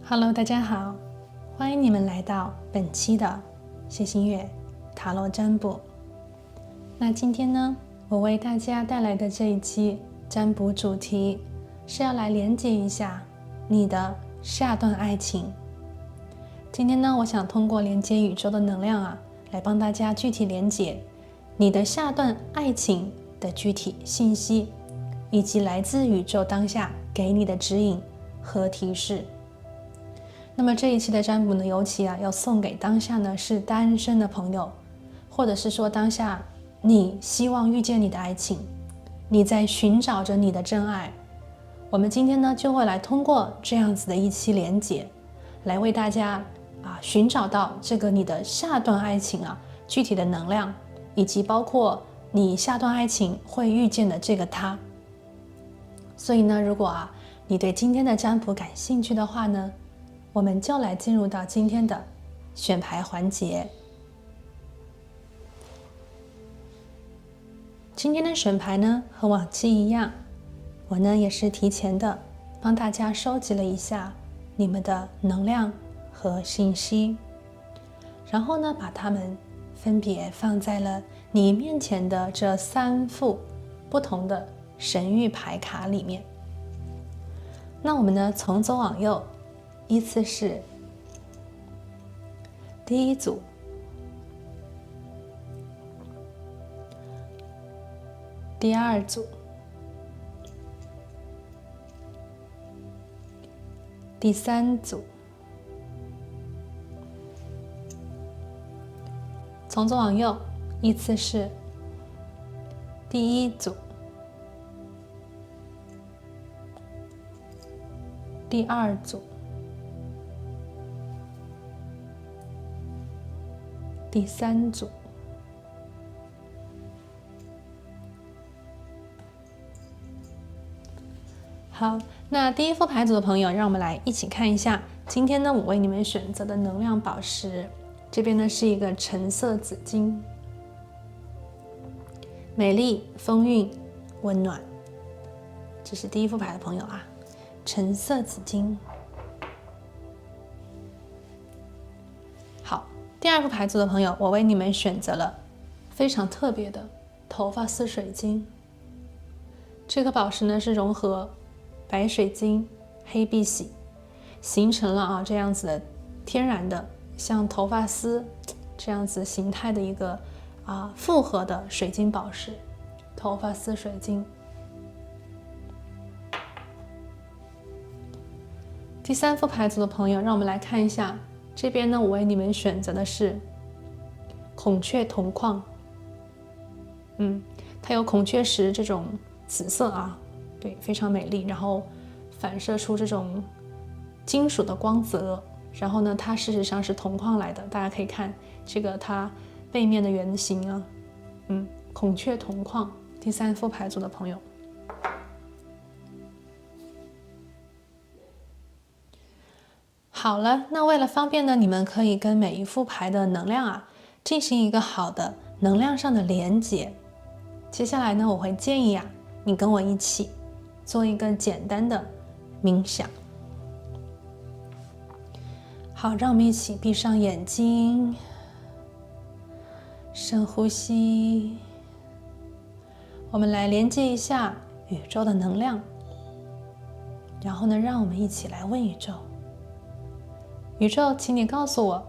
Hello， 大家好，欢迎你们来到本期的谢新月塔罗占卜。那今天呢，我为大家带来的这一期占卜主题是要来连接一下你的下段爱情。今天呢，我想通过连接宇宙的能量来帮大家具体连接你的下段爱情的具体信息，以及来自宇宙当下给你的指引和提示。那么这一期的占卜呢，尤其要送给当下呢是单身的朋友，或者是说当下你希望遇见你的爱情，你在寻找着你的真爱。我们今天呢就会来通过这样子的一期连结，来为大家寻找到这个你的下段爱情具体的能量，以及包括你下段爱情会遇见的这个他。所以呢，如果你对今天的占卜感兴趣的话呢，我们就来进入到今天的选牌环节。今天的选牌呢，和往期一样，我呢也是提前的帮大家收集了一下你们的能量和信息，然后呢把它们分别放在了你面前的这3副不同的神谕牌卡里面。那我们呢从左往右依次是第一组、第二组、第3组。从左往右依次是第一组、第二组、第3组。好，那第一副牌组的朋友，让我们来一起看一下今天呢我为你们选择的能量宝石。这边呢是一个橙色紫金，美丽、丰韵、温暖。这是第一副牌的朋友橙色紫金。好，第二副牌组的朋友，我为你们选择了非常特别的头发丝水晶。这颗宝石呢是融合白水晶、黑碧玺，形成了这样子的天然的像头发丝这样子形态的一个复合的水晶宝石，头发丝水晶。第3副牌组的朋友，让我们来看一下，这边呢我为你们选择的是孔雀铜矿。它有孔雀石这种紫色对，非常美丽，然后反射出这种金属的光泽。然后呢，它事实上是铜矿来的，大家可以看这个它背面的原型孔雀铜矿。第3副牌组的朋友，好了，那为了方便呢，你们可以跟每一副牌的能量进行一个好的能量上的连接。接下来呢，我会建议你跟我一起做一个简单的冥想。好，让我们一起闭上眼睛，深呼吸。我们来连接一下宇宙的能量，然后呢，让我们一起来问宇宙：宇宙，请你告诉我，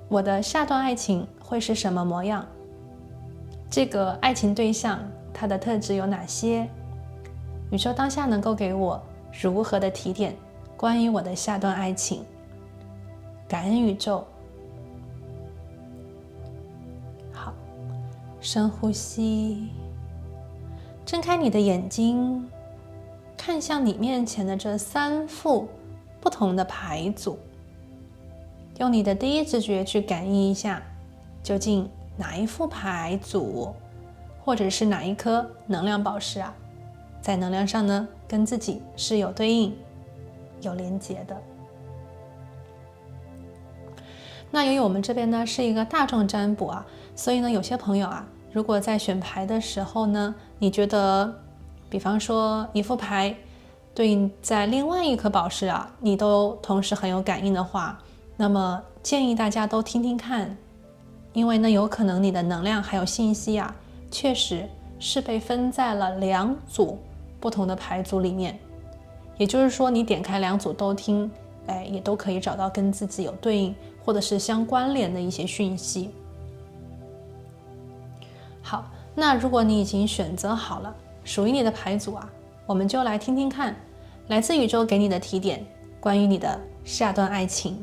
我的下段爱情会是什么模样？这个爱情对象它的特质有哪些？宇宙当下能够给我如何的提点关于我的下段爱情？感恩宇宙。好，深呼吸，睁开你的眼睛，看向你面前的这3副不同的牌组，用你的第一直觉去感应一下，究竟哪一副牌组，或者是哪一颗能量宝石在能量上呢跟自己是有对应、有连结的。那由于我们这边呢是一个大众占卜所以呢有些朋友如果在选牌的时候呢，你觉得比方说一副牌对应在另外一颗宝石啊，你都同时很有感应的话，那么建议大家都听听看，因为呢，有可能你的能量还有信息啊，确实是被分在了2组不同的牌组里面。也就是说，你点开2组都听，也都可以找到跟自己有对应或者是相关联的一些讯息。好，那如果你已经选择好了属于你的牌组啊，我们就来听听看来自宇宙给你的提点，关于你的下段爱情。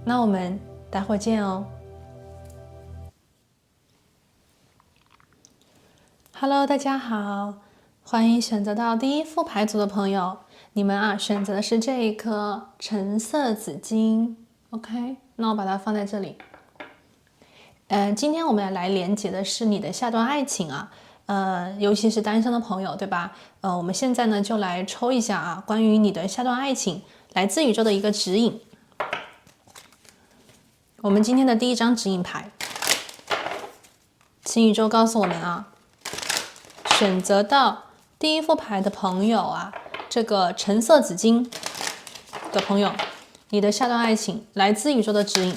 那我们待会儿见哦。Hello， 大家好，欢迎选择到第1副牌组的朋友，你们啊选择的是这一颗橙色紫金 ，OK， 那我把它放在这里。今天我们来连接的是你的下段爱情啊，尤其是单身的朋友，对吧？我们现在呢就来抽一下啊，关于你的下段爱情来自宇宙的一个指引。我们今天的第1张指引牌，请宇宙告诉我们啊，选择到第1副牌的朋友啊，这个橙色紫金的朋友，你的下段爱情来自宇宙的指引，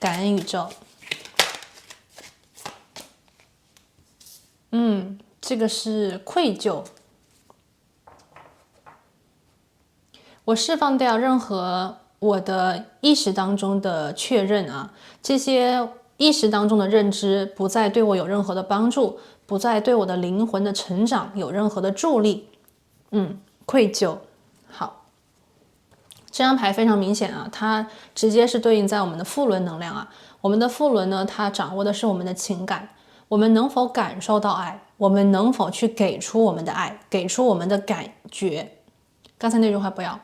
感恩宇宙。这个是愧疚。我释放掉任何我的意识当中的确认啊，这些意识当中的认知不再对我有任何的帮助，不再对我的灵魂的成长有任何的助力。愧疚。好，这张牌非常明显啊，它直接是对应在我们的副轮能量啊。我们的副轮呢，它掌握的是我们的情感，我们能否感受到爱，我们能否去给出我们的爱，给出我们的感觉。刚才那句话不要。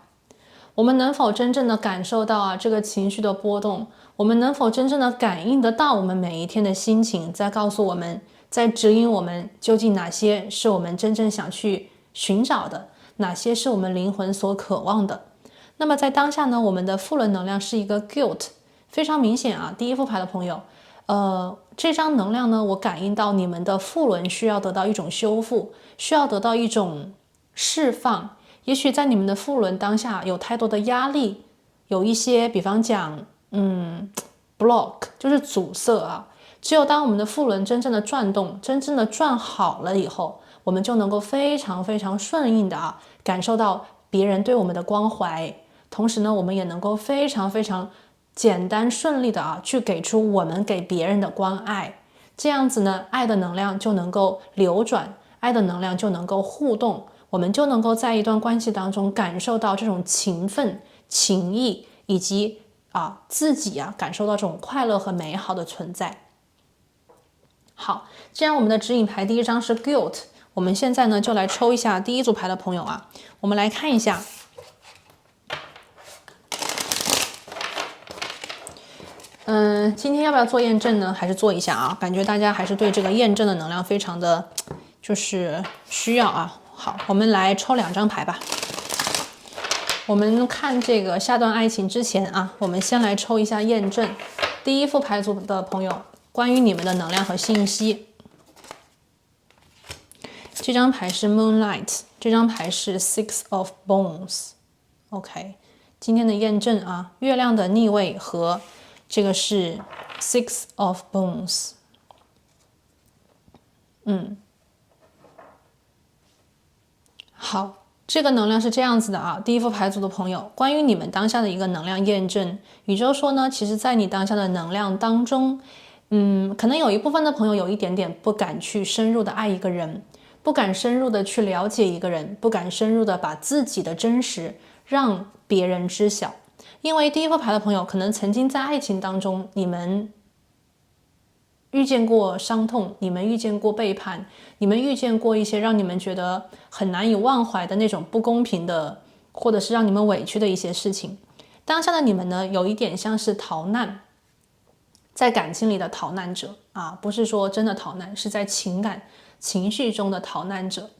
我们能否真正的感受到啊这个情绪的波动？我们能否真正的感应得到我们每一天的心情，在告诉我们，在指引我们究竟哪些是我们真正想去寻找的，哪些是我们灵魂所渴望的？那么在当下呢，我们的副轮能量是一个 guilt， 非常明显啊。第1副牌的朋友，这张能量呢，我感应到你们的副轮需要得到一种修复，需要得到一种释放。也许在你们的副轮当下有太多的压力，有一些比方讲block 就是阻塞啊。只有当我们的副轮真正的转动，真正的转好了以后，我们就能够非常非常顺应的啊感受到别人对我们的关怀，同时呢，我们也能够非常非常简单顺利的啊去给出我们给别人的关爱。这样子呢，爱的能量就能够流转，爱的能量就能够互动，我们就能够在一段关系当中感受到这种情分、情谊，以及自己感受到这种快乐和美好的存在。好，既然我们的指引牌第1张是 guilt， 我们现在呢就来抽一下第1组牌的朋友啊，我们来看一下。今天要不要做验证呢？还是做一下啊？感觉大家还是对这个验证的能量非常的就是需要啊。好，我们来抽2张牌吧。我们看这个下段爱情之前啊，我们先来抽一下验证。第1副牌组的朋友，关于你们的能量和信息。这张牌是 Moonlight， 这张牌是 Six of Bones。OK， 今天的验证啊，月亮的逆位和这个是 Six of Bones。好，这个能量是这样子的啊。第1副牌组的朋友，关于你们当下的一个能量验证，宇宙说呢，其实在你当下的能量当中，可能有一部分的朋友有一点点不敢去深入的爱一个人，不敢深入的去了解一个人，不敢深入的把自己的真实让别人知晓。因为第1副牌的朋友可能曾经在爱情当中，你们遇见过伤痛，你们遇见过背叛，你们遇见过一些让你们觉得很难以忘怀的那种不公平的，或者是让你们委屈的一些事情。当下的你们呢，有一点像是逃难，在感情里的逃难者啊，不是说真的逃难，是在情绪中的逃难者。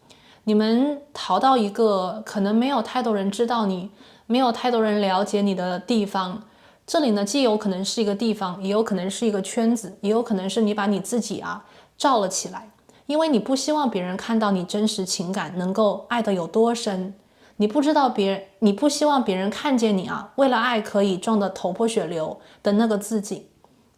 你们逃到一个可能没有太多人知道你，没有太多人了解你的地方。这里呢，既有可能是一个地方，也有可能是一个圈子，也有可能是你把你自己罩了起来，因为你不希望别人看到你真实情感能够爱得有多深，你不知道你不希望别人看见你啊，为了爱可以撞得头破血流的那个自己。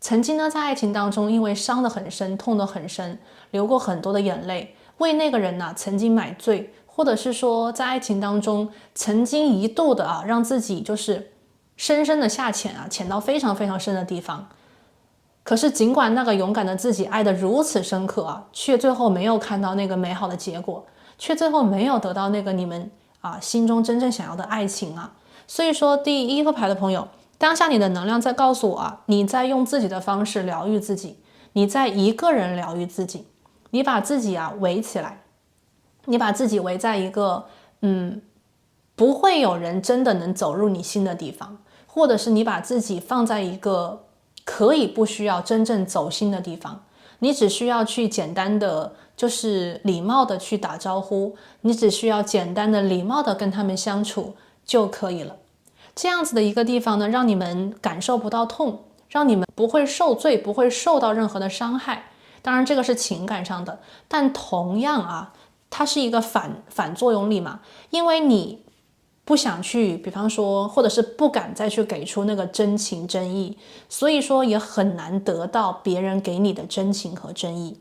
曾经呢，在爱情当中，因为伤得很深，痛得很深，流过很多的眼泪，为那个人呢，曾经买醉，或者是说在爱情当中曾经一度的让自己就是深深的下潜潜到非常非常深的地方。可是尽管那个勇敢的自己爱得如此深刻却最后没有看到那个美好的结果，却最后没有得到那个你们心中真正想要的爱情所以说第一副牌的朋友，当下你的能量在告诉我你在用自己的方式疗愈自己，你在一个人疗愈自己，你把自己围起来，你把自己围在一个不会有人真的能走入你心的地方，或者是你把自己放在一个可以不需要真正走心的地方，你只需要去简单的就是礼貌的去打招呼，你只需要简单的礼貌的跟他们相处就可以了。这样子的一个地方呢，让你们感受不到痛，让你们不会受罪，不会受到任何的伤害。当然这个是情感上的，但同样它是一个反作用力嘛，因为你不想去，比方说，或者是不敢再去给出那个真情真意，所以说也很难得到别人给你的真情和真意。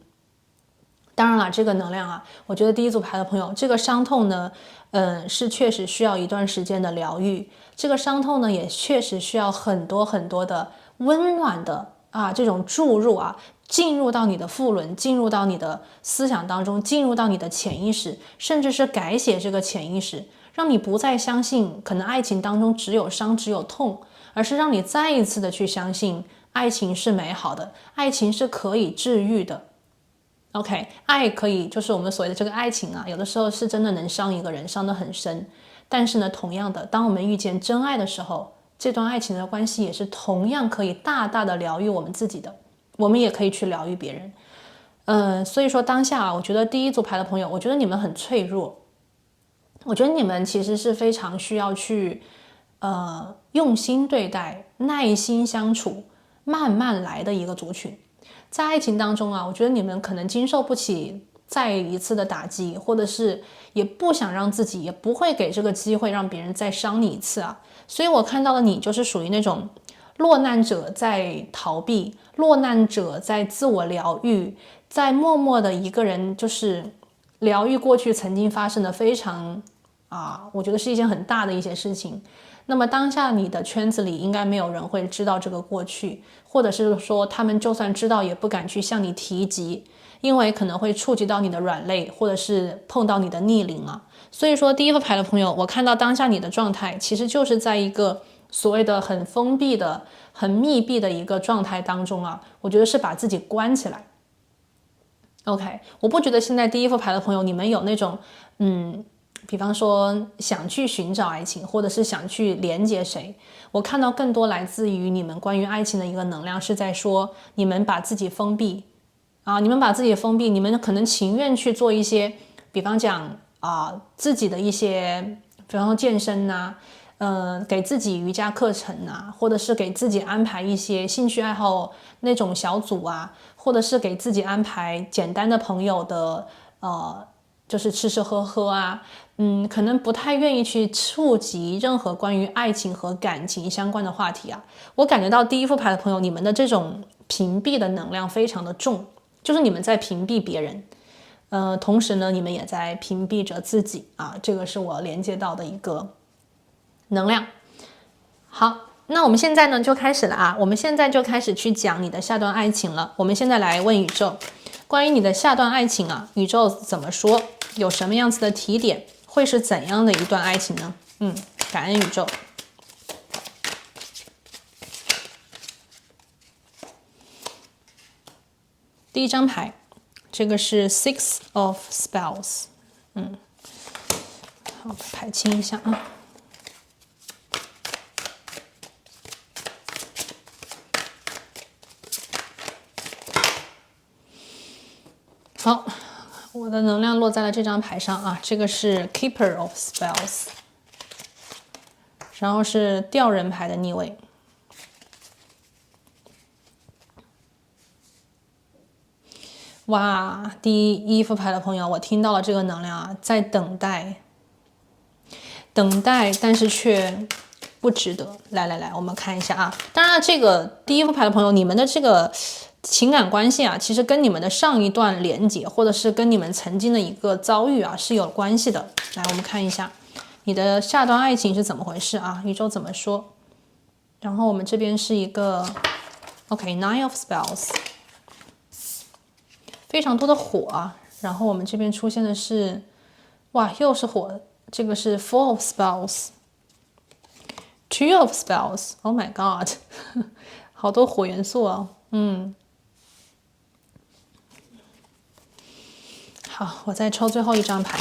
当然了，这个能量我觉得第一组牌的朋友，这个伤痛呢，是确实需要一段时间的疗愈，这个伤痛呢，也确实需要很多很多的温暖的这种注入进入到你的腹轮，进入到你的思想当中，进入到你的潜意识，甚至是改写这个潜意识，让你不再相信可能爱情当中只有伤只有痛，而是让你再一次的去相信爱情是美好的，爱情是可以治愈的。OK， 爱可以就是我们所谓的这个爱情有的时候是真的能伤一个人，伤得很深。但是呢，同样的，当我们遇见真爱的时候，这段爱情的关系也是同样可以大大的疗愈我们自己的，我们也可以去疗愈别人。所以说当下我觉得第一组牌的朋友，我觉得你们很脆弱，我觉得你们其实是非常需要去用心对待，耐心相处，慢慢来的一个族群。在爱情当中我觉得你们可能经受不起再一次的打击，或者是也不想让自己，也不会给这个机会让别人再伤你一次所以我看到的你就是属于那种落难者在逃避，落难者在自我疗愈，在默默的一个人就是疗愈过去曾经发生的非常我觉得是一件很大的一些事情。那么当下你的圈子里应该没有人会知道这个过去，或者是说他们就算知道也不敢去向你提及，因为可能会触及到你的软肋，或者是碰到你的逆鳞所以说第一副牌的朋友，我看到当下你的状态其实就是在一个所谓的很封闭的很密闭的一个状态当中我觉得是把自己关起来。 OK， 我不觉得现在第一副牌的朋友你们有那种比方说想去寻找爱情，或者是想去连接谁，我看到更多来自于你们关于爱情的一个能量是在说你们把自己封闭你们把自己封闭，你们可能情愿去做一些比方讲自己的一些比方说健身给自己瑜伽课程或者是给自己安排一些兴趣爱好那种小组或者是给自己安排简单的朋友的就是吃吃喝喝可能不太愿意去触及任何关于爱情和感情相关的话题我感觉到第一副牌的朋友，你们的这种屏蔽的能量非常的重，就是你们在屏蔽别人，同时呢，你们也在屏蔽着自己这个是我连接到的一个能量。好，那我们现在呢就开始了我们现在就开始去讲你的下段爱情了。我们现在来问宇宙，关于你的下段爱情宇宙怎么说？有什么样子的提点？会是怎样的一段爱情呢？感恩宇宙。第一张牌，这个是 Six of Spells。好，把牌清一下好，我的能量落在了这张牌上这个是 Keeper of Spells， 然后是吊人牌的逆位。哇，第一副牌的朋友，我听到了这个能量在等待。等待，但是却不值得。来，我们看一下啊。当然，这个第一副牌的朋友，你们的这个情感关系啊，其实跟你们的上一段连结，或者是跟你们曾经的一个遭遇啊，是有关系的。来，我们看一下你的下段爱情是怎么回事啊？宇宙怎么说？然后我们这边是一个 OK，Nine of Spells， 非常多的火啊。然后我们这边出现的是，哇，又是火，这个是 Four of Spells。Two of Spells, oh my god， 好多火元素哦。好，我再抽最后一张牌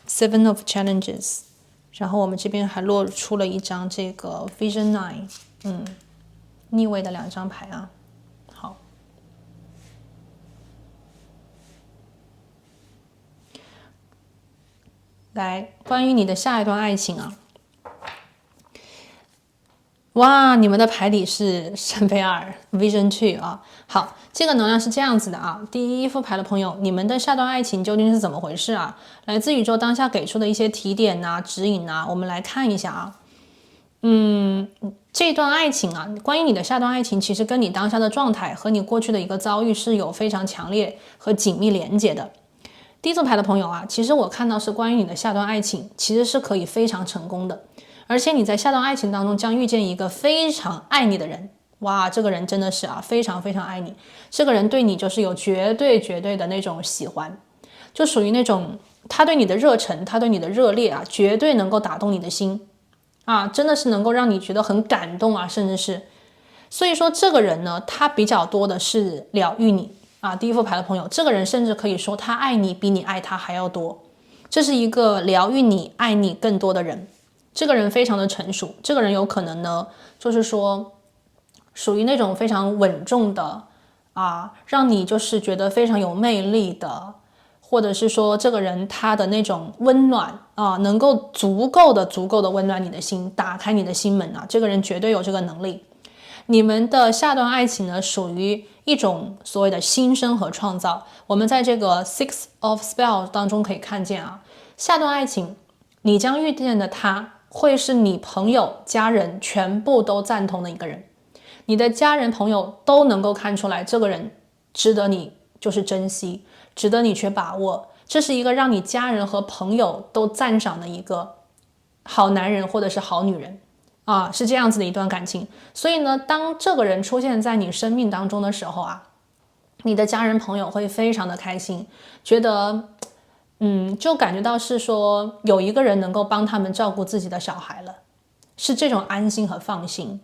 ，Seven of Challenges， 然后我们这边还落出了一张这个 Vision 9，逆位的2张牌啊。好，来，关于你的下一段爱情啊。哇，你们的牌底是圣杯2 Vision 2啊。好，这个能量是这样子的啊。第一副牌的朋友，你们的下段爱情究竟是怎么回事啊？来自宇宙当下给出的一些提点啊、指引啊，我们来看一下啊。这段爱情啊，关于你的下段爱情，其实跟你当下的状态和你过去的一个遭遇是有非常强烈和紧密连接的。第一组牌的朋友啊，其实我看到是关于你的下段爱情，其实是可以非常成功的。而且你在下段爱情当中将遇见一个非常爱你的人，哇，这个人真的是啊，非常非常爱你。这个人对你就是有绝对的那种喜欢，就属于那种他对你的热忱，他对你的热烈啊，绝对能够打动你的心啊，真的是能够让你觉得很感动啊，甚至是，所以说这个人呢，他比较多的是疗愈你啊。第一副牌的朋友，这个人甚至可以说他爱你比你爱他还要多，这是一个疗愈你、爱你更多的人。这个人非常的成熟，这个人有可能呢，就是说属于那种非常稳重的啊，让你就是觉得非常有魅力的，或者是说这个人他的那种温暖啊，能够足够的温暖你的心，打开你的心门啊，这个人绝对有这个能力。你们的下段爱情呢，属于一种所谓的新生和创造。我们在这个 Six of Spells 当中可以看见啊，下段爱情你将遇见的他会是你朋友、家人全部都赞同的一个人，你的家人朋友都能够看出来这个人值得你就是珍惜，值得你去把握，这是一个让你家人和朋友都赞赏的一个好男人或者是好女人啊，是这样子的一段感情。所以呢，当这个人出现在你生命当中的时候啊，你的家人朋友会非常的开心，觉得就感觉到是说有一个人能够帮他们照顾自己的小孩了，是这种安心和放心。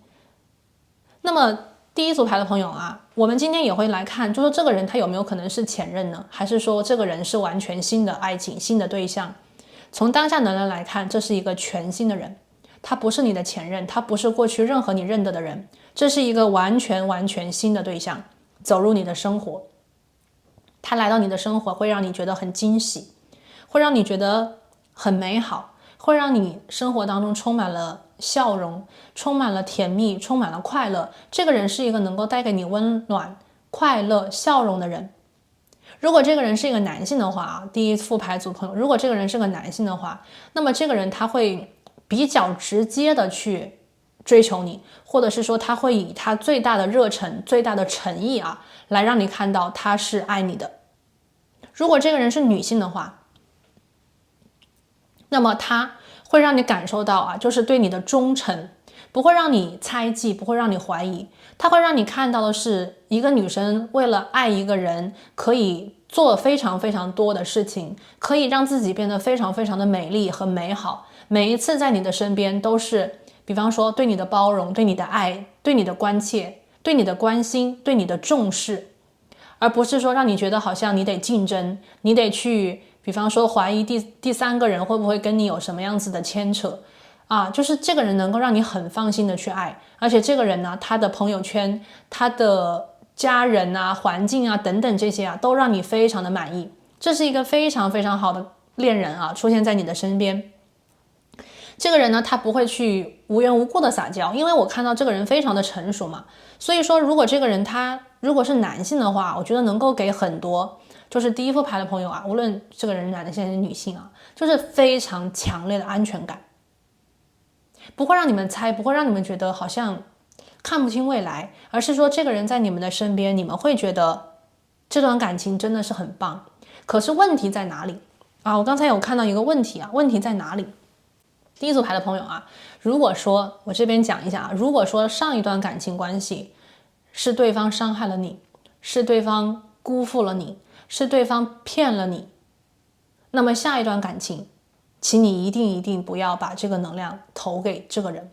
那么第一组牌的朋友啊，我们今天也会来看，就说这个人他有没有可能是前任呢？还是说这个人是完全新的爱情、新的对象？从当下能量来看，这是一个全新的人，他不是你的前任，他不是过去任何你认得的人，这是一个完全新的对象走入你的生活。他来到你的生活会让你觉得很惊喜，会让你觉得很美好，会让你生活当中充满了笑容，充满了甜蜜，充满了快乐。这个人是一个能够带给你温暖、快乐、笑容的人。如果这个人是一个男性的话啊，第一副牌组朋友，如果这个人是个男性的话，那么这个人他会比较直接的去追求你，或者是说他会以他最大的热忱、最大的诚意啊，来让你看到他是爱你的。如果这个人是女性的话，那么他会让你感受到啊，就是对你的忠诚，不会让你猜忌，不会让你怀疑，他会让你看到的是一个女生为了爱一个人，可以做非常多的事情，可以让自己变得非常的美丽和美好。每一次在你的身边都是，比方说对你的包容，对你的爱，对你的关切，对你的关心，对你的重视，而不是说让你觉得好像你得竞争，你得去比方说怀疑第三个人会不会跟你有什么样子的牵扯啊，就是这个人能够让你很放心的去爱，而且这个人呢，他的朋友圈、他的家人啊、环境啊等等这些啊，都让你非常的满意。这是一个非常好的恋人啊，出现在你的身边。这个人呢，他不会去无缘无故的撒娇，因为我看到这个人非常的成熟嘛。所以说，如果这个人他如果是男性的话，我觉得能够给很多就是第一副牌的朋友啊，无论这个人男的现在是女性啊，就是非常强烈的安全感，不会让你们猜，不会让你们觉得好像看不清未来，而是说这个人在你们的身边，你们会觉得这段感情真的是很棒。可是问题在哪里啊？我刚才有看到一个问题啊，问题在哪里？第一组牌的朋友啊，如果说我这边讲一下啊，如果说上一段感情关系是对方伤害了你，是对方辜负了你，是对方骗了你，那么下一段感情，请你一定不要把这个能量投给这个人。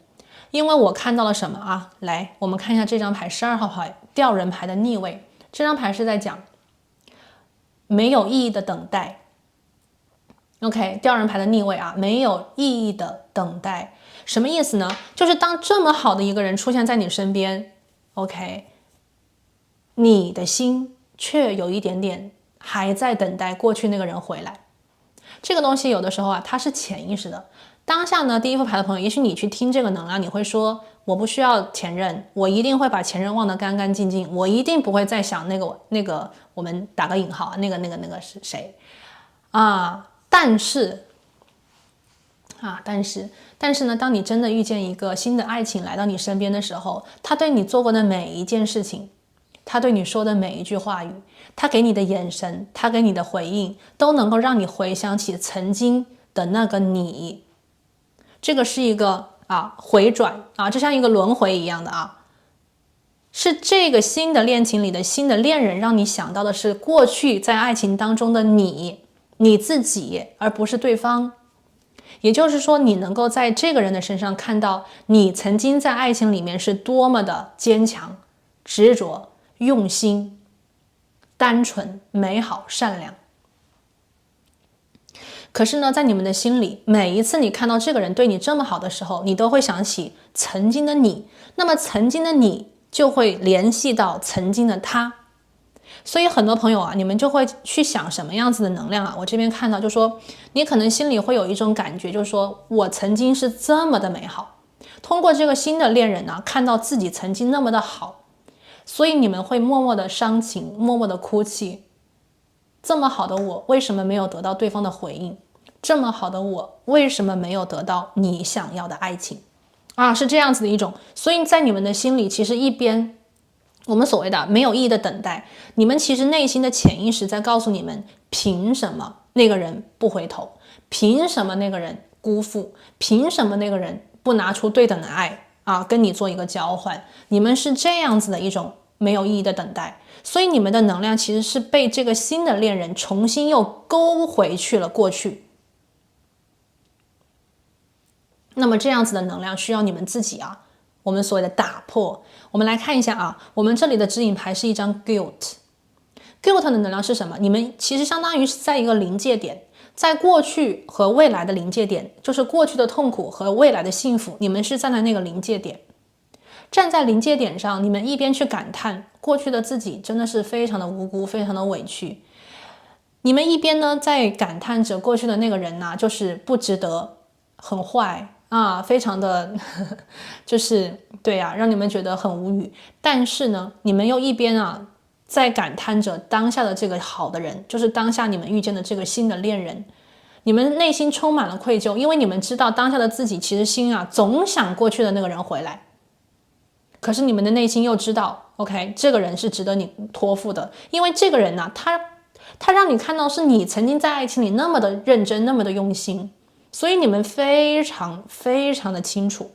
因为我看到了什么啊？来，我们看一下这张牌，12号牌吊人牌的逆位，这张牌是在讲没有意义的等待。OK， 吊人牌的逆位啊，没有意义的等待，什么意思呢？就是当这么好的一个人出现在你身边 ，OK， 你的心却有一点点还在等待过去那个人回来。这个东西有的时候啊，它是潜意识的。当下呢，第一副牌的朋友，也许你去听这个能量，你会说，我不需要前任，我一定会把前任忘得干干净净，我一定不会再想那个，我们打个引号，那个是谁啊？但是呢，当你真的遇见一个新的爱情来到你身边的时候，他对你做过的每一件事情，他对你说的每一句话语，他给你的眼神，他给你的回应，都能够让你回想起曾经的那个你。这个是一个回转啊，就像一个轮回一样的啊，是这个新的恋情里的新的恋人让你想到的是过去在爱情当中的你自己，而不是对方。也就是说，你能够在这个人的身上看到你曾经在爱情里面是多么的坚强、执着、用心、单纯、美好、善良。可是呢，在你们的心里，每一次你看到这个人对你这么好的时候，你都会想起曾经的你，那么曾经的你就会联系到曾经的他。所以很多朋友啊，你们就会去想什么样子的能量啊？我这边看到就说，你可能心里会有一种感觉，就是说我曾经是这么的美好，通过这个新的恋人呢，看到自己曾经那么的好，所以你们会默默的伤情，默默的哭泣。这么好的我，为什么没有得到对方的回应？这么好的我，为什么没有得到你想要的爱情？啊，是这样子的一种。所以在你们的心里，其实一边我们所谓的没有意义的等待，你们其实内心的潜意识在告诉你们，凭什么那个人不回头？凭什么那个人辜负？凭什么那个人不拿出对等的爱啊，跟你做一个交换？你们是这样子的一种没有意义的等待，所以你们的能量其实是被这个新的恋人重新又勾回去了过去。那么这样子的能量需要你们自己啊，我们所谓的打破。我们来看一下啊，我们这里的指引牌是一张 guilt 的能量是什么？你们其实相当于是在一个临界点，在过去和未来的临界点，就是过去的痛苦和未来的幸福，你们是站在那个临界点。站在临界点上，你们一边去感叹过去的自己真的是非常的无辜，非常的委屈，你们一边呢在感叹着过去的那个人呢，就是不值得，很坏啊，非常的就是对啊，让你们觉得很无语。但是呢，你们又一边啊在感叹着当下的这个好的人，就是当下你们遇见的这个新的恋人，你们内心充满了愧疚，因为你们知道当下的自己其实心啊总想过去的那个人回来，可是你们的内心又知道 OK 这个人是值得你托付的，因为这个人呢，他让你看到是你曾经在爱情里那么的认真，那么的用心，所以你们非常的清楚，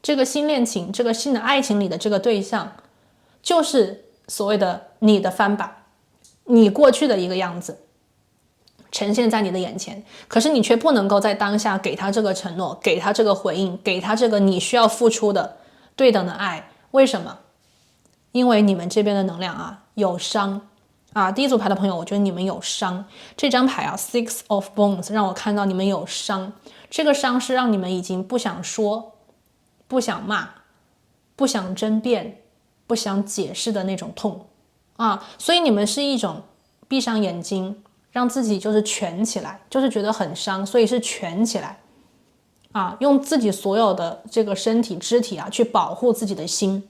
这个新恋情，这个新的爱情里的这个对象，就是所谓的你的翻版，你过去的一个样子呈现在你的眼前，可是你却不能够在当下给他这个承诺，给他这个回应，给他这个你需要付出的对等的爱。为什么？因为你们这边的能量啊有伤啊，第一组牌的朋友，我觉得你们有伤。这张牌啊 Six of Bones 让我看到你们有伤，这个伤是让你们已经不想说，不想骂，不想争辩，不想解释的那种痛啊，所以你们是一种闭上眼睛，让自己就是蜷起来，就是觉得很伤，所以是蜷起来啊，用自己所有的这个身体肢体啊去保护自己的心。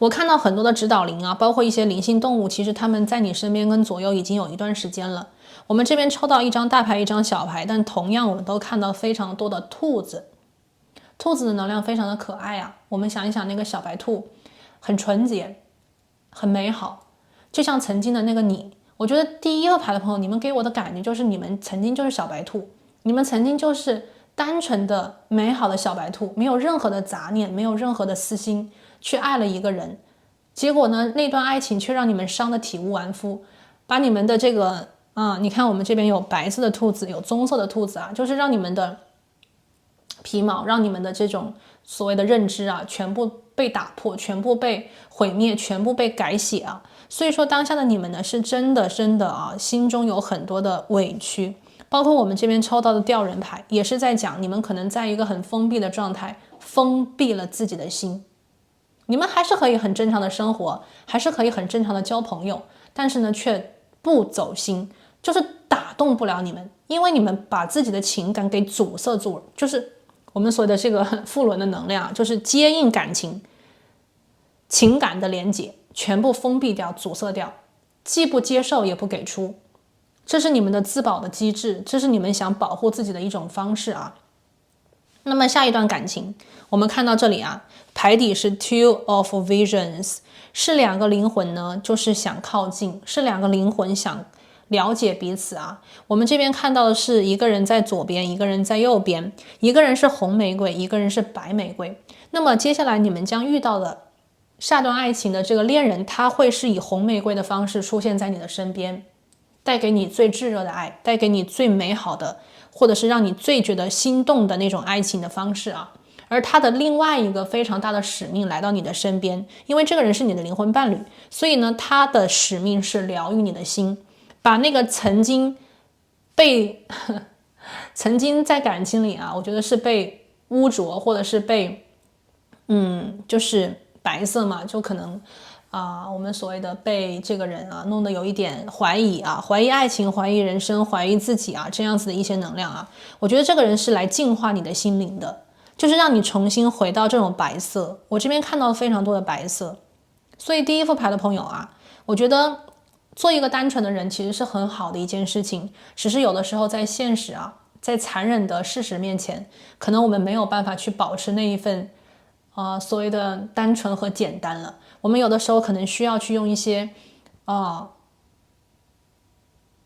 我看到很多的指导灵啊，包括一些灵性动物，其实他们在你身边跟左右已经有一段时间了。我们这边抽到一张大牌一张小牌，但同样我们都看到非常多的兔子，兔子的能量非常的可爱啊。我们想一想，那个小白兔很纯洁很美好，就像曾经的那个你。我觉得第一个牌的朋友，你们给我的感觉就是你们曾经就是小白兔，你们曾经就是单纯的美好的小白兔，没有任何的杂念，没有任何的私心，去爱了一个人，结果呢，那段爱情却让你们伤得体无完肤，把你们的这个你看我们这边有白色的兔子，有棕色的兔子啊，就是让你们的皮毛，让你们的这种所谓的认知啊，全部被打破，全部被毁灭，全部被改写啊。所以说当下的你们呢，是真的啊，心中有很多的委屈。包括我们这边抽到的吊人牌，也是在讲你们可能在一个很封闭的状态，封闭了自己的心。你们还是可以很正常的生活，还是可以很正常的交朋友，但是呢，却不走心，就是打动不了你们，因为你们把自己的情感给阻塞住了，就是我们所谓的这个复轮的能量，就是接应感情、情感的连接，全部封闭掉、阻塞掉，既不接受也不给出，这是你们的自保的机制，这是你们想保护自己的一种方式啊。那么下一段感情，我们看到这里啊，牌底是 Two of Visions， 是两个灵魂呢，就是想靠近，是两个灵魂想了解彼此啊。我们这边看到的是一个人在左边，一个人在右边，一个人是红玫瑰，一个人是白玫瑰。那么接下来你们将遇到的下段爱情的这个恋人，他会是以红玫瑰的方式出现在你的身边，带给你最炙热的爱，带给你最美好的，或者是让你最觉得心动的那种爱情的方式啊。而他的另外一个非常大的使命来到你的身边，因为这个人是你的灵魂伴侣，所以呢，他的使命是疗愈你的心，把那个曾经在感情里啊，我觉得是被污浊，或者是被就是白色嘛，就可能我们所谓的被这个人啊弄得有一点怀疑啊，怀疑爱情，怀疑人生，怀疑自己啊，这样子的一些能量啊，我觉得这个人是来净化你的心灵的，就是让你重新回到这种白色。我这边看到非常多的白色，所以第一副牌的朋友啊，我觉得做一个单纯的人其实是很好的一件事情，只是有的时候在现实啊，在残忍的事实面前，可能我们没有办法去保持那一份所谓的单纯和简单了。我们有的时候可能需要去用一些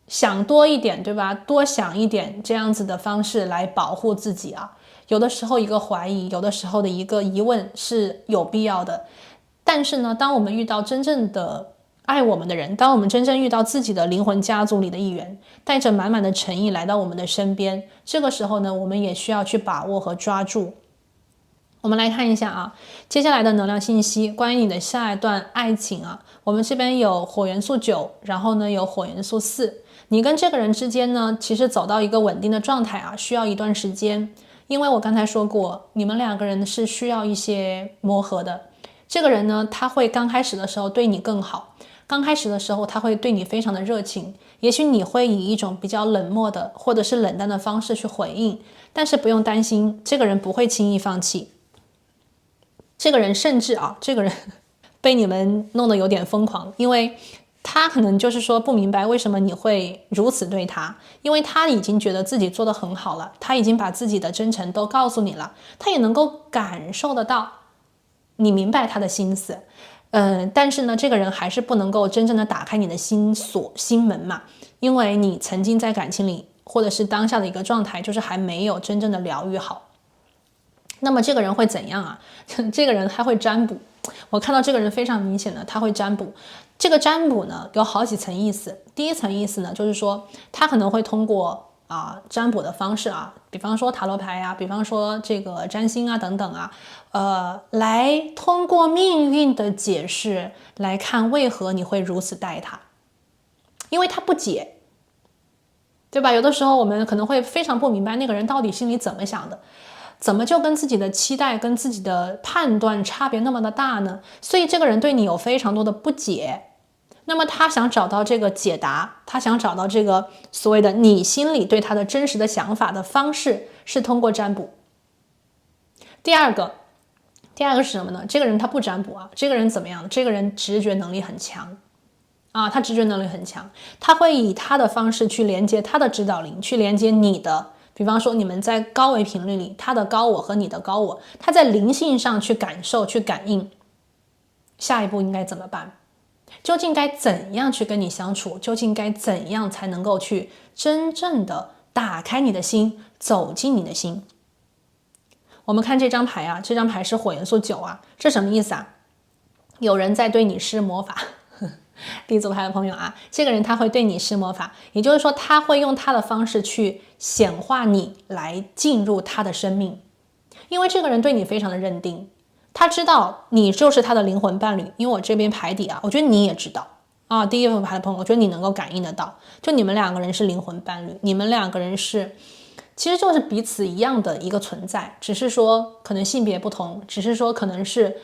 想多一点，对吧？多想一点这样子的方式来保护自己啊。有的时候一个怀疑，有的时候的一个疑问是有必要的。但是呢，当我们遇到真正的爱我们的人，当我们真正遇到自己的灵魂家族里的一员，带着满满的诚意来到我们的身边，这个时候呢，我们也需要去把握和抓住。我们来看一下啊，接下来的能量信息，关于你的下一段爱情啊，我们这边有火元素9，然后呢有火元素4。你跟这个人之间呢，其实走到一个稳定的状态啊，需要一段时间，因为我刚才说过，你们两个人是需要一些磨合的。这个人呢，他会刚开始的时候对你更好，刚开始的时候他会对你非常的热情，也许你会以一种比较冷漠的或者是冷淡的方式去回应，但是不用担心，这个人不会轻易放弃。这个人甚至这个人被你们弄得有点疯狂，因为他可能就是说不明白为什么你会如此对他，因为他已经觉得自己做得很好了，他已经把自己的真诚都告诉你了，他也能够感受得到你明白他的心思，但是呢，这个人还是不能够真正的打开你的心锁、心门嘛，因为你曾经在感情里，或者是当下的一个状态，就是还没有真正的疗愈好。那么这个人会怎样啊？这个人还会占卜。我看到这个人非常明显的，他会占卜。这个占卜呢有好几层意思。第一层意思呢，就是说他可能会通过占卜的方式啊，比方说塔罗牌啊，比方说这个占星啊等等啊，来通过命运的解释来看为何你会如此待他，因为他不解，对吧？有的时候我们可能会非常不明白那个人到底心里怎么想的。怎么就跟自己的期待跟自己的判断差别那么的大呢？所以这个人对你有非常多的不解，那么他想找到这个解答，他想找到这个所谓的你心里对他的真实的想法的方式是通过占卜。第二个，第二个是什么呢？这个人他不占卜啊，这个人怎么样？这个人直觉能力很强啊，他直觉能力很强，他会以他的方式去连接他的指导灵，去连接你的。比方说你们在高维频率里，他的高我和你的高我，他在灵性上去感受、去感应，下一步应该怎么办？究竟该怎样去跟你相处？究竟该怎样才能够去真正的打开你的心，走进你的心？我们看这张牌啊，这张牌是火元素9啊，这什么意思啊？有人在对你施魔法。第一组牌的朋友啊，这个人他会对你施魔法，也就是说他会用他的方式去显化你，来进入他的生命。因为这个人对你非常的认定，他知道你就是他的灵魂伴侣。因为我这边牌底啊，我觉得你也知道啊，第一副牌的朋友，我觉得你能够感应得到，就你们两个人是灵魂伴侣，你们两个人是其实就是彼此一样的一个存在，只是说可能性别不同，只是说可能是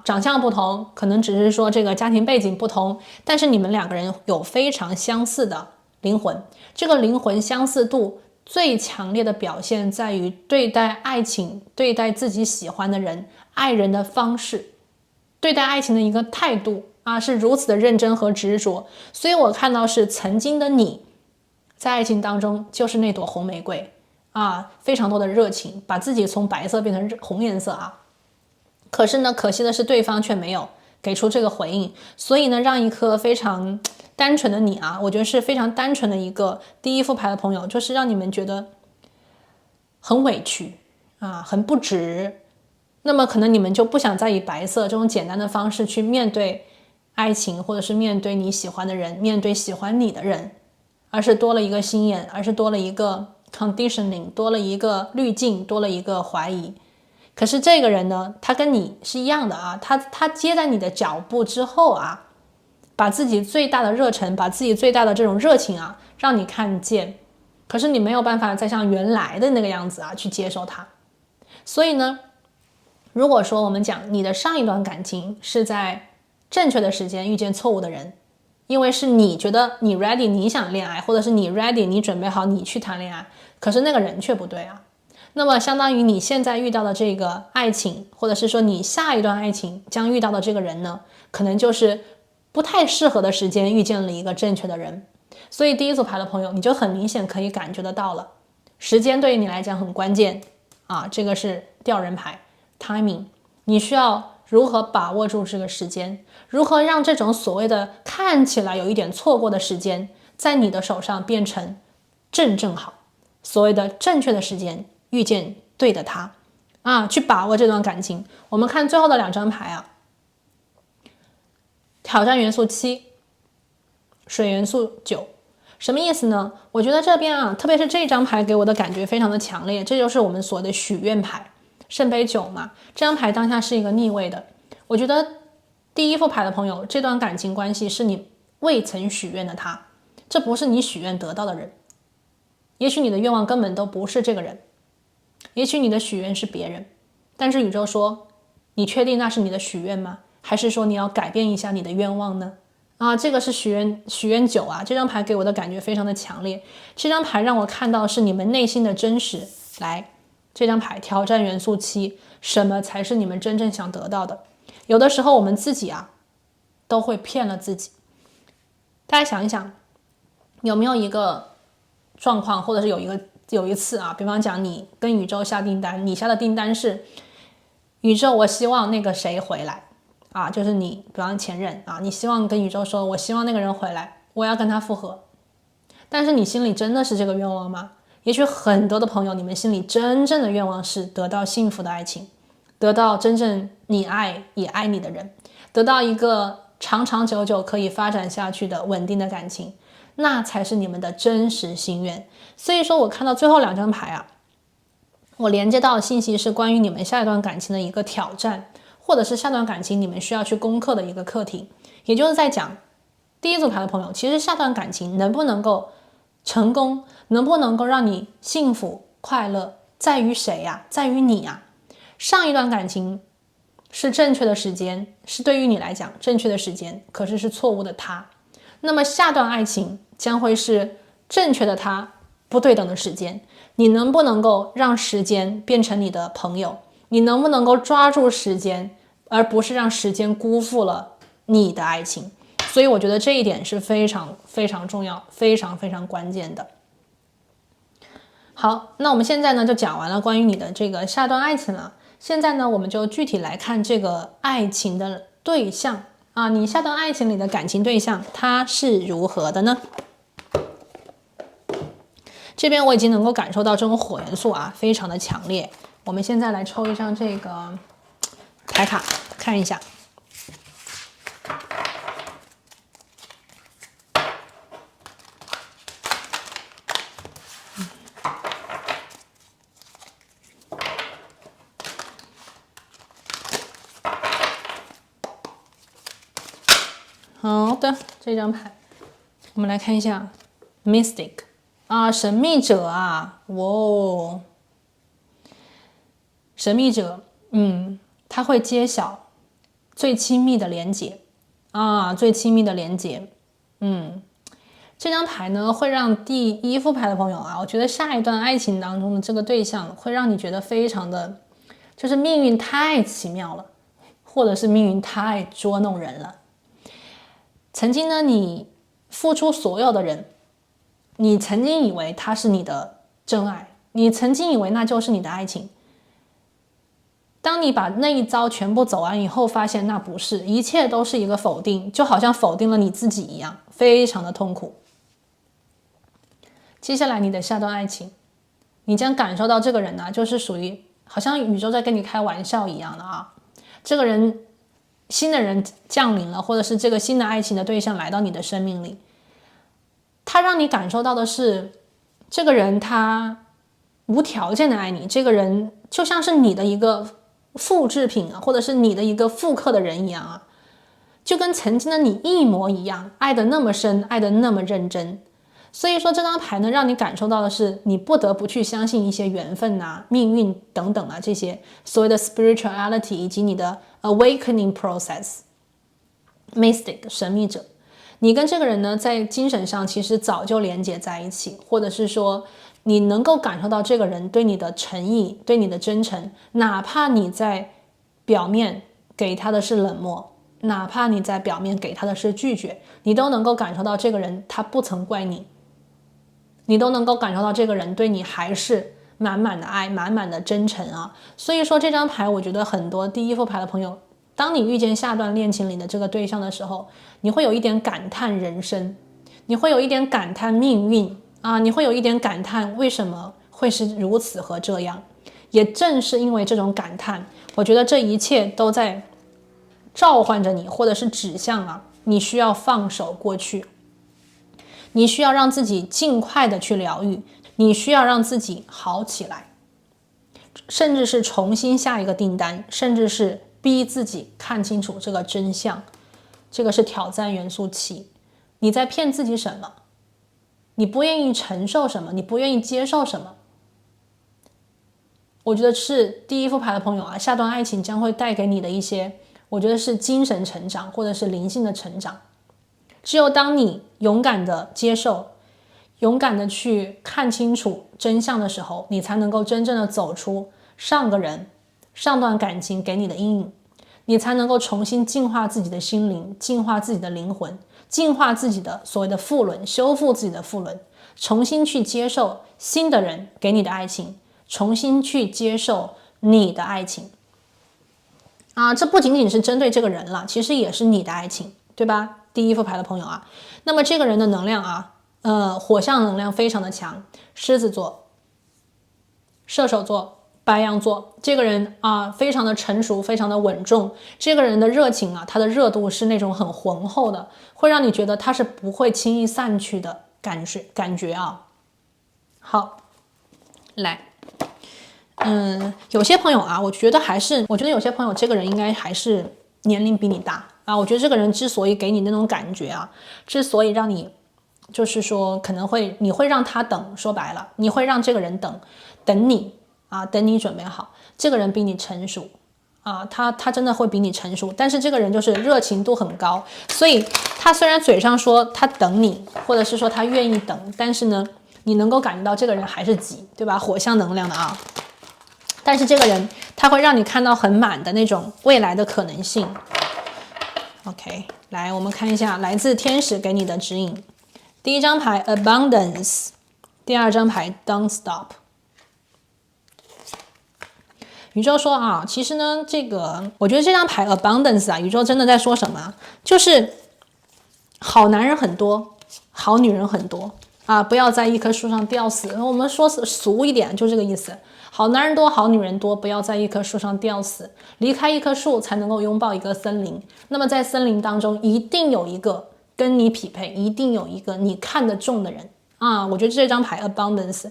长相不同，可能只是说这个家庭背景不同，但是你们两个人有非常相似的灵魂。这个灵魂相似度最强烈的表现在于对待爱情、对待自己喜欢的人、爱人的方式，对待爱情的一个态度是如此的认真和执着。所以我看到是曾经的你在爱情当中就是那朵红玫瑰非常多的热情，把自己从白色变成红颜色可是呢，可惜的是对方却没有给出这个回应，所以呢，让一颗非常单纯的你我觉得是非常单纯的一个第一副牌的朋友，就是让你们觉得很委屈很不值。那么可能你们就不想再以白色这种简单的方式去面对爱情，或者是面对你喜欢的人，面对喜欢你的人，而是多了一个心眼，而是多了一个 conditioning， 多了一个滤镜，多了一个怀疑。可是这个人呢，他跟你是一样的他接在你的脚步之后把自己最大的热忱，把自己最大的这种热情让你看见。可是你没有办法再像原来的那个样子去接受他。所以呢，如果说我们讲你的上一段感情是在正确的时间遇见错误的人，因为是你觉得你 ready， 你想恋爱，或者是你 ready， 你准备好你去谈恋爱，可是那个人却不对那么相当于你现在遇到的这个爱情，或者是说你下一段爱情将遇到的这个人呢，可能就是不太适合的时间遇见了一个正确的人。所以第一组牌的朋友，你就很明显可以感觉得到了，时间对于你来讲很关键这个是吊人牌 timing， 你需要如何把握住这个时间，如何让这种所谓的看起来有一点错过的时间，在你的手上变成正好，所谓的正确的时间遇见对的他去把握这段感情。我们看最后的2张牌挑战元素7，水元素9，什么意思呢？我觉得这边特别是这张牌给我的感觉非常的强烈，这就是我们所谓的许愿牌，圣杯9嘛，这张牌当下是一个逆位的。我觉得第一副牌的朋友，这段感情关系是你未曾许愿的他，这不是你许愿得到的人，也许你的愿望根本都不是这个人，也许你的许愿是别人，但是宇宙说，你确定那是你的许愿吗？还是说你要改变一下你的愿望呢？这个是许愿9这张牌给我的感觉非常的强烈。这张牌让我看到是你们内心的真实。来，这张牌挑战元素7，什么才是你们真正想得到的？有的时候我们自己都会骗了自己。大家想一想，有没有一个状况，或者是有一次比方讲你跟宇宙下订单，你下的订单是宇宙我希望那个谁回来就是你比方前任你希望跟宇宙说，我希望那个人回来，我要跟他复合。但是你心里真的是这个愿望吗？也许很多的朋友，你们心里真正的愿望是得到幸福的爱情，得到真正你爱也爱你的人，得到一个长长久久可以发展下去的稳定的感情，那才是你们的真实心愿。所以说我看到最后2张牌我连接到的信息是关于你们下一段感情的一个挑战，或者是下段感情你们需要去攻克的一个课题。也就是在讲第一组牌的朋友，其实下段感情能不能够成功，能不能够让你幸福快乐，在于谁在于你上一段感情是正确的时间，是对于你来讲正确的时间，可是是错误的他。那么下段爱情将会是正确的他，不对等的时间。你能不能够让时间变成你的朋友，你能不能够抓住时间，而不是让时间辜负了你的爱情？所以我觉得这一点是非常非常重要，非常非常关键的。好，那我们现在呢就讲完了关于你的这个下段爱情了。现在呢，我们就具体来看这个爱情的对象啊，你下段爱情里的感情对象他是如何的呢？这边我已经能够感受到这种火元素啊，非常的强烈。我们现在来抽一张这个牌卡，看一下。好的，这张牌，我们来看一下 Mystic 啊，神秘者啊，哇哦，神秘者，他会揭晓最亲密的连结啊，最亲密的连结，这张牌呢会让第一副牌的朋友啊，我觉得下一段爱情当中的这个对象会让你觉得非常的，就是命运太奇妙了，或者是命运太捉弄人了。曾经呢，你付出所有的人，你曾经以为他是你的真爱，你曾经以为那就是你的爱情。当你把那一遭全部走完以后，发现那不是，一切都是一个否定，就好像否定了你自己一样，非常的痛苦。接下来你的下段爱情，你将感受到这个人呢，就是属于好像宇宙在跟你开玩笑一样的啊，这个人。新的人降临了，或者是这个新的爱情的对象来到你的生命里，他让你感受到的是，这个人他无条件的爱你，这个人就像是你的一个复制品啊，或者是你的一个复刻的人一样啊，就跟曾经的你一模一样，爱得那么深，爱得那么认真。所以说这张牌呢，让你感受到的是，你不得不去相信一些缘分啊、命运等等啊，这些所谓的 spirituality 以及你的 awakening process。Mystic 神秘者，你跟这个人呢，在精神上其实早就连接在一起，或者是说你能够感受到这个人对你的诚意、对你的真诚，哪怕你在表面给他的是冷漠，哪怕你在表面给他的是拒绝，你都能够感受到这个人他不曾怪你。你都能够感受到这个人对你还是满满的爱，满满的真诚啊！所以说这张牌，我觉得很多第一副牌的朋友，当你遇见下段恋情里的这个对象的时候，你会有一点感叹人生，你会有一点感叹命运啊，你会有一点感叹为什么会是如此和这样。也正是因为这种感叹，我觉得这一切都在召唤着你，或者是指向啊，你需要放手过去。你需要让自己尽快的去疗愈，你需要让自己好起来，甚至是重新下一个订单，甚至是逼自己看清楚这个真相。这个是挑战元素7。你在骗自己什么？你不愿意承受什么？你不愿意接受什么？我觉得是第一副牌的朋友啊，下段爱情将会带给你的一些，我觉得是精神成长，或者是灵性的成长。只有当你勇敢的接受，勇敢的去看清楚真相的时候，你才能够真正的走出上个人、上段感情给你的阴影，你才能够重新净化自己的心灵，净化自己的灵魂，净化自己的所谓的负轮，修复自己的负轮，重新去接受新的人给你的爱情，重新去接受你的爱情啊，这不仅仅是针对这个人了，其实也是你的爱情，对吧？第一副牌的朋友啊，那么这个人的能量啊，火象能量非常的强，狮子座、射手座、白羊座，这个人啊非常的成熟，非常的稳重，这个人的热情啊，他的热度是那种很浑厚的，会让你觉得他是不会轻易散去的感觉啊。好，来，有些朋友啊，我觉得有些朋友这个人应该还是年龄比你大啊。我觉得这个人之所以给你那种感觉啊，之所以让你就是说可能你会让他等，说白了，你会让这个人等你啊，等你准备好。这个人比你成熟啊，他真的会比你成熟，但是这个人就是热情度很高，所以他虽然嘴上说他等你，或者是说他愿意等，但是呢，你能够感觉到这个人还是急，对吧？火象能量的啊。但是这个人他会让你看到很满的那种未来的可能性。OK， 来我们看一下来自天使给你的指引。第一张牌 Abundance， 第二张牌 Don't Stop。宇宙说啊，其实呢，我觉得这张牌 Abundance 啊，宇宙真的在说什么？就是好男人很多，好女人很多啊，不要在一棵树上吊死。我们说俗一点，就这个意思。好男人多，好女人多，不要在一棵树上吊死，离开一棵树才能够拥抱一个森林。那么在森林当中，一定有一个跟你匹配，一定有一个你看得中的人啊。我觉得这张牌 Abundance，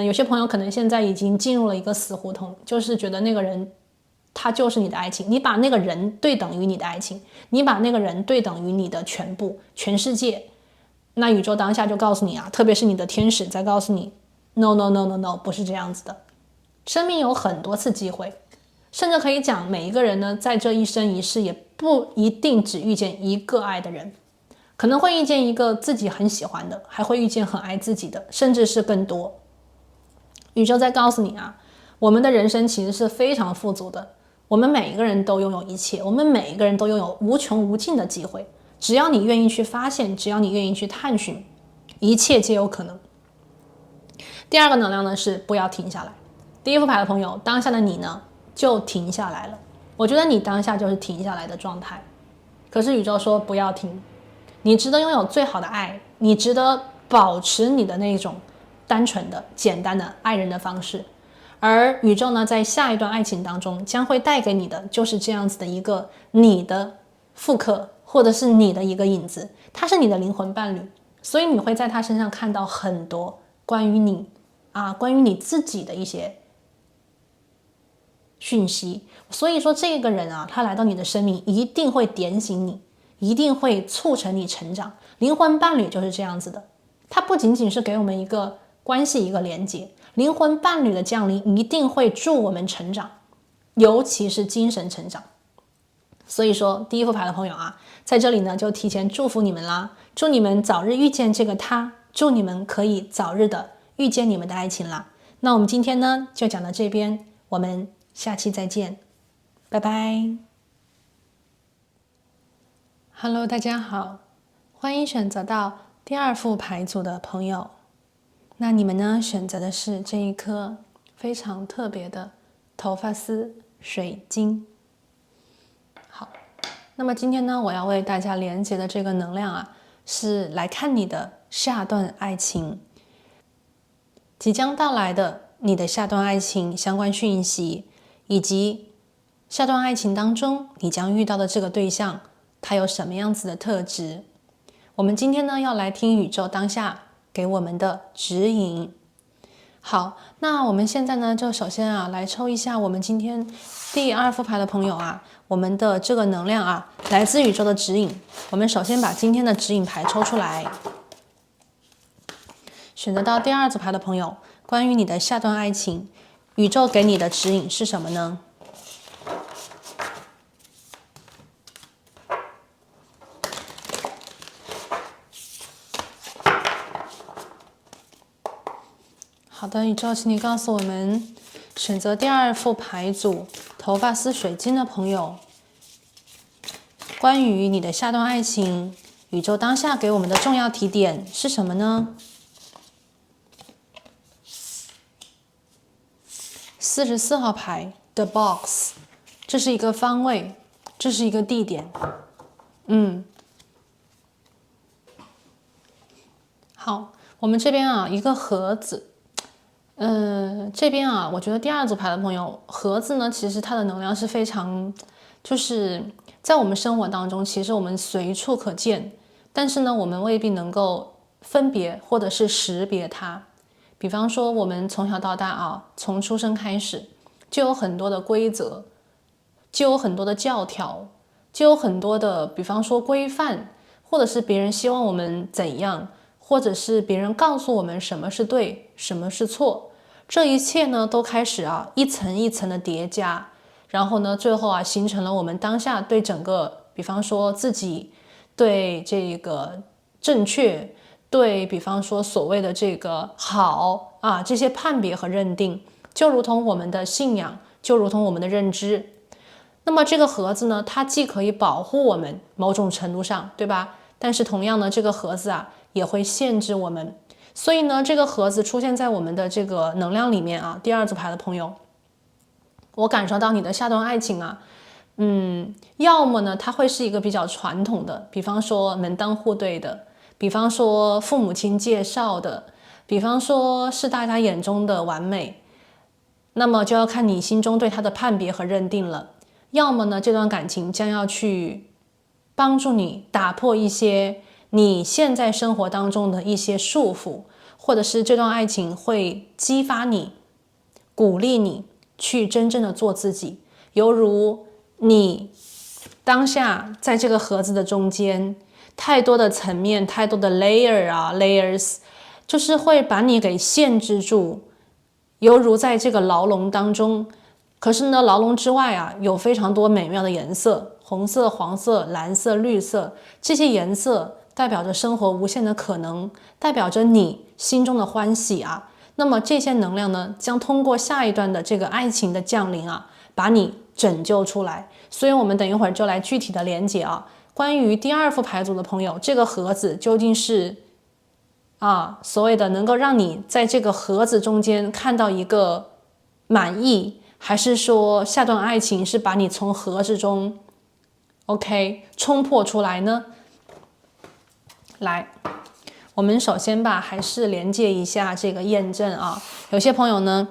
有些朋友可能现在已经进入了一个死胡同，就是觉得那个人他就是你的爱情，你把那个人对等于你的爱情，你把那个人对等于你的全部，全世界。那宇宙当下就告诉你啊，特别是你的天使在告诉你 No No No No No， 不是这样子的。生命有很多次机会，甚至可以讲每一个人呢，在这一生一世也不一定只遇见一个爱的人，可能会遇见一个自己很喜欢的，还会遇见很爱自己的，甚至是更多。宇宙在告诉你啊，我们的人生其实是非常富足的，我们每一个人都拥有一切，我们每一个人都拥有无穷无尽的机会，只要你愿意去发现，只要你愿意去探寻，一切皆有可能。第二个能量呢是不要停下来。第一副牌的朋友，当下的你呢就停下来了，我觉得你当下就是停下来的状态。可是宇宙说不要停，你值得拥有最好的爱，你值得保持你的那种单纯的简单的爱人的方式。而宇宙呢，在下一段爱情当中将会带给你的就是这样子的一个你的复刻，或者是你的一个影子，他是你的灵魂伴侣，所以你会在他身上看到很多关于你关于你自己的一些讯息。所以说这个人啊，他来到你的生命一定会点醒你，一定会促成你成长。灵魂伴侣就是这样子的，他不仅仅是给我们一个关系一个连接，灵魂伴侣的降临一定会助我们成长，尤其是精神成长。所以说第一副牌的朋友啊，在这里呢就提前祝福你们啦，祝你们早日遇见这个他，祝你们可以早日的遇见你们的爱情啦。那我们今天呢就讲到这边，我们下期再见，拜拜。Hello， 大家好，欢迎选择到第二副牌组的朋友。那你们呢选择的是这一颗非常特别的头发丝水晶。好，那么今天呢，我要为大家连接的这个能量啊，是来看你的下段爱情，即将到来的你的下段爱情相关讯息，以及下段爱情当中你将遇到的这个对象，它有什么样子的特质。我们今天呢要来听宇宙当下给我们的指引。好，那我们现在呢就首先啊来抽一下我们今天第二副牌的朋友啊，我们的这个能量啊来自宇宙的指引。我们首先把今天的指引牌抽出来，选择到第二组牌的朋友，关于你的下段爱情，宇宙给你的指引是什么呢？好的，宇宙，请你告诉我们，选择第二副牌组头发丝水晶的朋友，关于你的下段爱情，宇宙当下给我们的重要提点是什么呢？44号牌 The Box， 这是一个方位，这是一个地点。好，我们这边啊一个盒子。这边啊，我觉得第二组牌的朋友，盒子呢，其实它的能量是非常，就是在我们生活当中，其实我们随处可见，但是呢，我们未必能够分别或者是识别它。比方说，我们从小到大啊，从出生开始，就有很多的规则，就有很多的教条，就有很多的，比方说规范，或者是别人希望我们怎样。或者是别人告诉我们什么是对，什么是错，这一切呢都开始啊一层一层的叠加，然后呢最后啊形成了我们当下对整个，比方说自己对这个正确，对比方说所谓的这个好啊这些判别和认定，就如同我们的信仰，就如同我们的认知。那么这个盒子呢，它既可以保护我们某种程度上，对吧？但是同样呢，这个盒子啊也会限制我们。所以呢，这个盒子出现在我们的这个能量里面啊，第二组牌的朋友，我感受到你的下段爱情啊，要么呢，它会是一个比较传统的，比方说门当户对的，比方说父母亲介绍的，比方说是大家眼中的完美，那么就要看你心中对他的判别和认定了。要么呢，这段感情将要去帮助你打破一些你现在生活当中的一些束缚，或者是这段爱情会激发你，鼓励你去真正的做自己，犹如你当下在这个盒子的中间，太多的层面，太多的 layers，就是会把你给限制住，犹如在这个牢笼当中。可是呢，牢笼之外啊，有非常多美妙的颜色，红色、黄色、蓝色、绿色，这些颜色代表着生活无限的可能，代表着你心中的欢喜啊。那么这些能量呢，将通过下一段的这个爱情的降临啊，把你拯救出来。所以我们等一会儿就来具体的连接啊，关于第二副牌组的朋友，这个盒子究竟是所谓的能够让你在这个盒子中间看到一个满意，还是说下段爱情是把你从盒子中 冲破出来呢？来，我们首先吧，还是连接一下这个验证啊。有些朋友呢，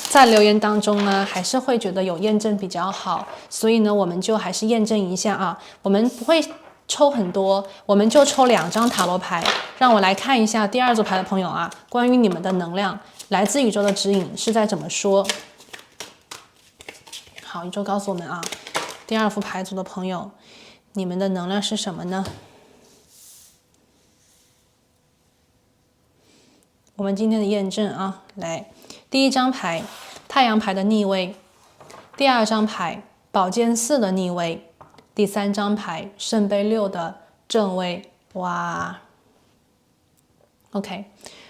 在留言当中呢，还是会觉得有验证比较好，所以呢，我们就还是验证一下啊。我们不会抽很多，我们就抽2张塔罗牌，让我来看一下第二组牌的朋友啊，关于你们的能量，来自宇宙的指引是在怎么说。好，宇宙告诉我们啊，第二副牌组的朋友，你们的能量是什么呢？我们今天的验证啊，来，第一张牌太阳牌的逆位，第二张牌宝剑4的逆位，第三张牌圣杯6的正位。哇 ，OK，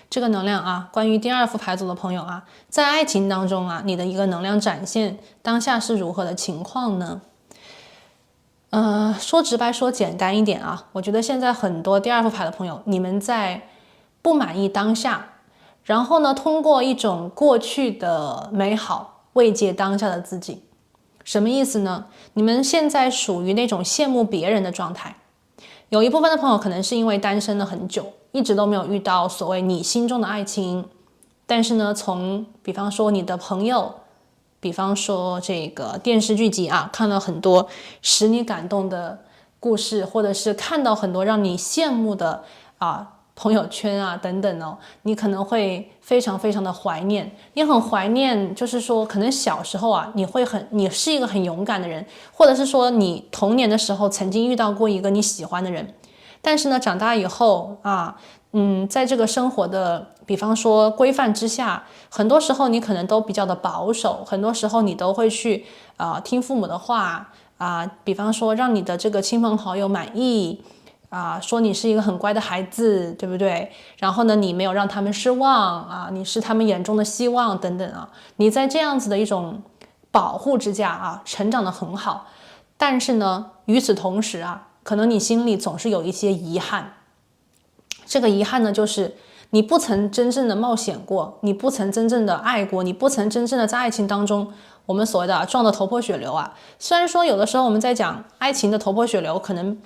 这个能量啊，关于第二副牌组的朋友啊，在爱情当中啊，你的一个能量展现当下是如何的情况呢？说直白说简单一点啊，我觉得现在很多第二副牌的朋友，你们在不满意当下，然后呢，通过一种过去的美好慰藉当下的自己。什么意思呢？你们现在属于那种羡慕别人的状态。有一部分的朋友可能是因为单身了很久，一直都没有遇到所谓你心中的爱情，但是呢，从比方说你的朋友，比方说这个电视剧集啊，看了很多使你感动的故事，或者是看到很多让你羡慕的朋友圈啊等等哦，你可能会非常非常的怀念，你很怀念，就是说可能小时候啊，你是一个很勇敢的人，或者是说你童年的时候曾经遇到过一个你喜欢的人，但是呢，长大以后在这个生活的比方说规范之下，很多时候你可能都比较的保守，很多时候你都会去听父母的话比方说让你的这个亲朋好友满意说你是一个很乖的孩子，对不对？然后呢，你没有让他们失望你是他们眼中的希望等等你在这样子的一种保护之下成长得很好。但是呢，与此同时可能你心里总是有一些遗憾。这个遗憾呢，就是你不曾真正的冒险过，你不曾真正的爱过，你不曾真正的在爱情当中，我们所谓的撞得头破血流虽然说有的时候我们在讲爱情的头破血流，可能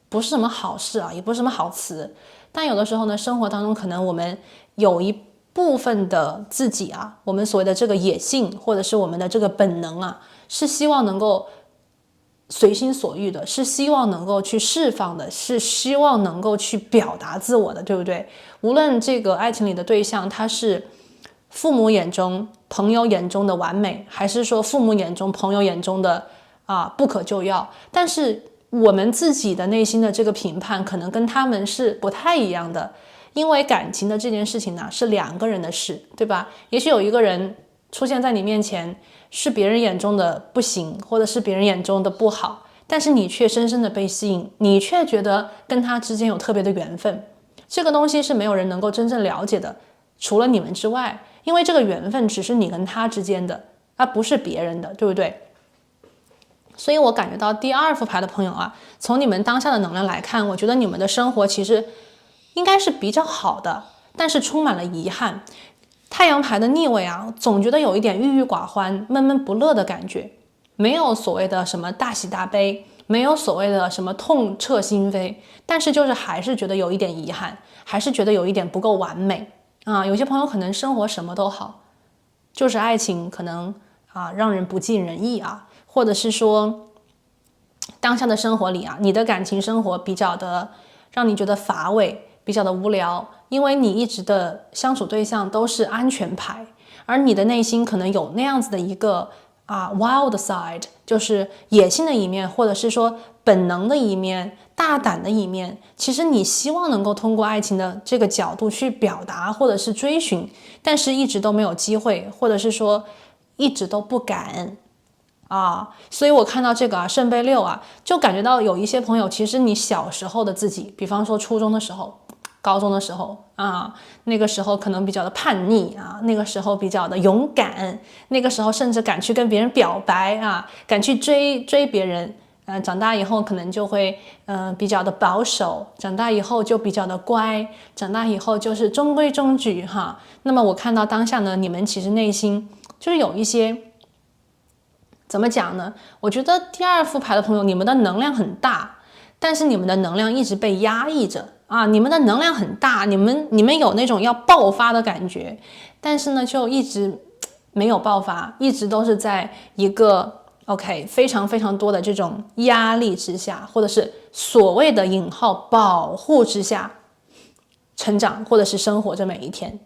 不是什么好事也不是什么好词，但有的时候呢，生活当中可能我们有一部分的自己我们所谓的这个野性，或者是我们的这个本能是希望能够随心所欲的，是希望能够去释放的，是希望能够去表达自我的，对不对？无论这个爱情里的对象他是父母眼中朋友眼中的完美，还是说父母眼中朋友眼中的不可救药，但是我们自己的内心的这个评判可能跟他们是不太一样的。因为感情的这件事情呢，是2个人的事，对吧？也许有一个人出现在你面前是别人眼中的不行，或者是别人眼中的不好，但是你却深深的被吸引，你却觉得跟他之间有特别的缘分。这个东西是没有人能够真正了解的，除了你们之外。因为这个缘分只是你跟他之间的，而不是别人的，对不对？所以我感觉到第2副牌的朋友啊，从你们当下的能量来看，我觉得你们的生活其实应该是比较好的，但是充满了遗憾。太阳牌的逆位啊，总觉得有一点郁郁寡欢、闷闷不乐的感觉，没有所谓的什么大喜大悲，没有所谓的什么痛彻心扉，但是就是还是觉得有一点遗憾，还是觉得有一点不够完美啊。有些朋友可能生活什么都好，就是爱情可能让人不尽人意啊，或者是说当下的生活里啊，你的感情生活比较的让你觉得乏味，比较的无聊，因为你一直的相处对象都是安全牌，而你的内心可能有那样子的一个wild side， 就是野性的一面，或者是说本能的一面，大胆的一面。其实你希望能够通过爱情的这个角度去表达或者是追寻，但是一直都没有机会，或者是说一直都不敢所以我看到这个圣杯6就感觉到有一些朋友，其实你小时候的自己，比方说初中的时候、高中的时候那个时候可能比较的叛逆那个时候比较的勇敢，那个时候甚至敢去跟别人表白敢去追别人。长大以后可能就会比较的保守，长大以后就比较的乖，长大以后就是中规中矩那么我看到当下呢，你们其实内心就是有一些。怎么讲呢？我觉得第2副牌的朋友，你们的能量很大，但是你们的能量一直被压抑着你们的能量很大，你们有那种要爆发的感觉，但是呢，就一直没有爆发，一直都是在一个非常非常多的这种压力之下，或者是所谓的引号保护之下成长，或者是生活着每一天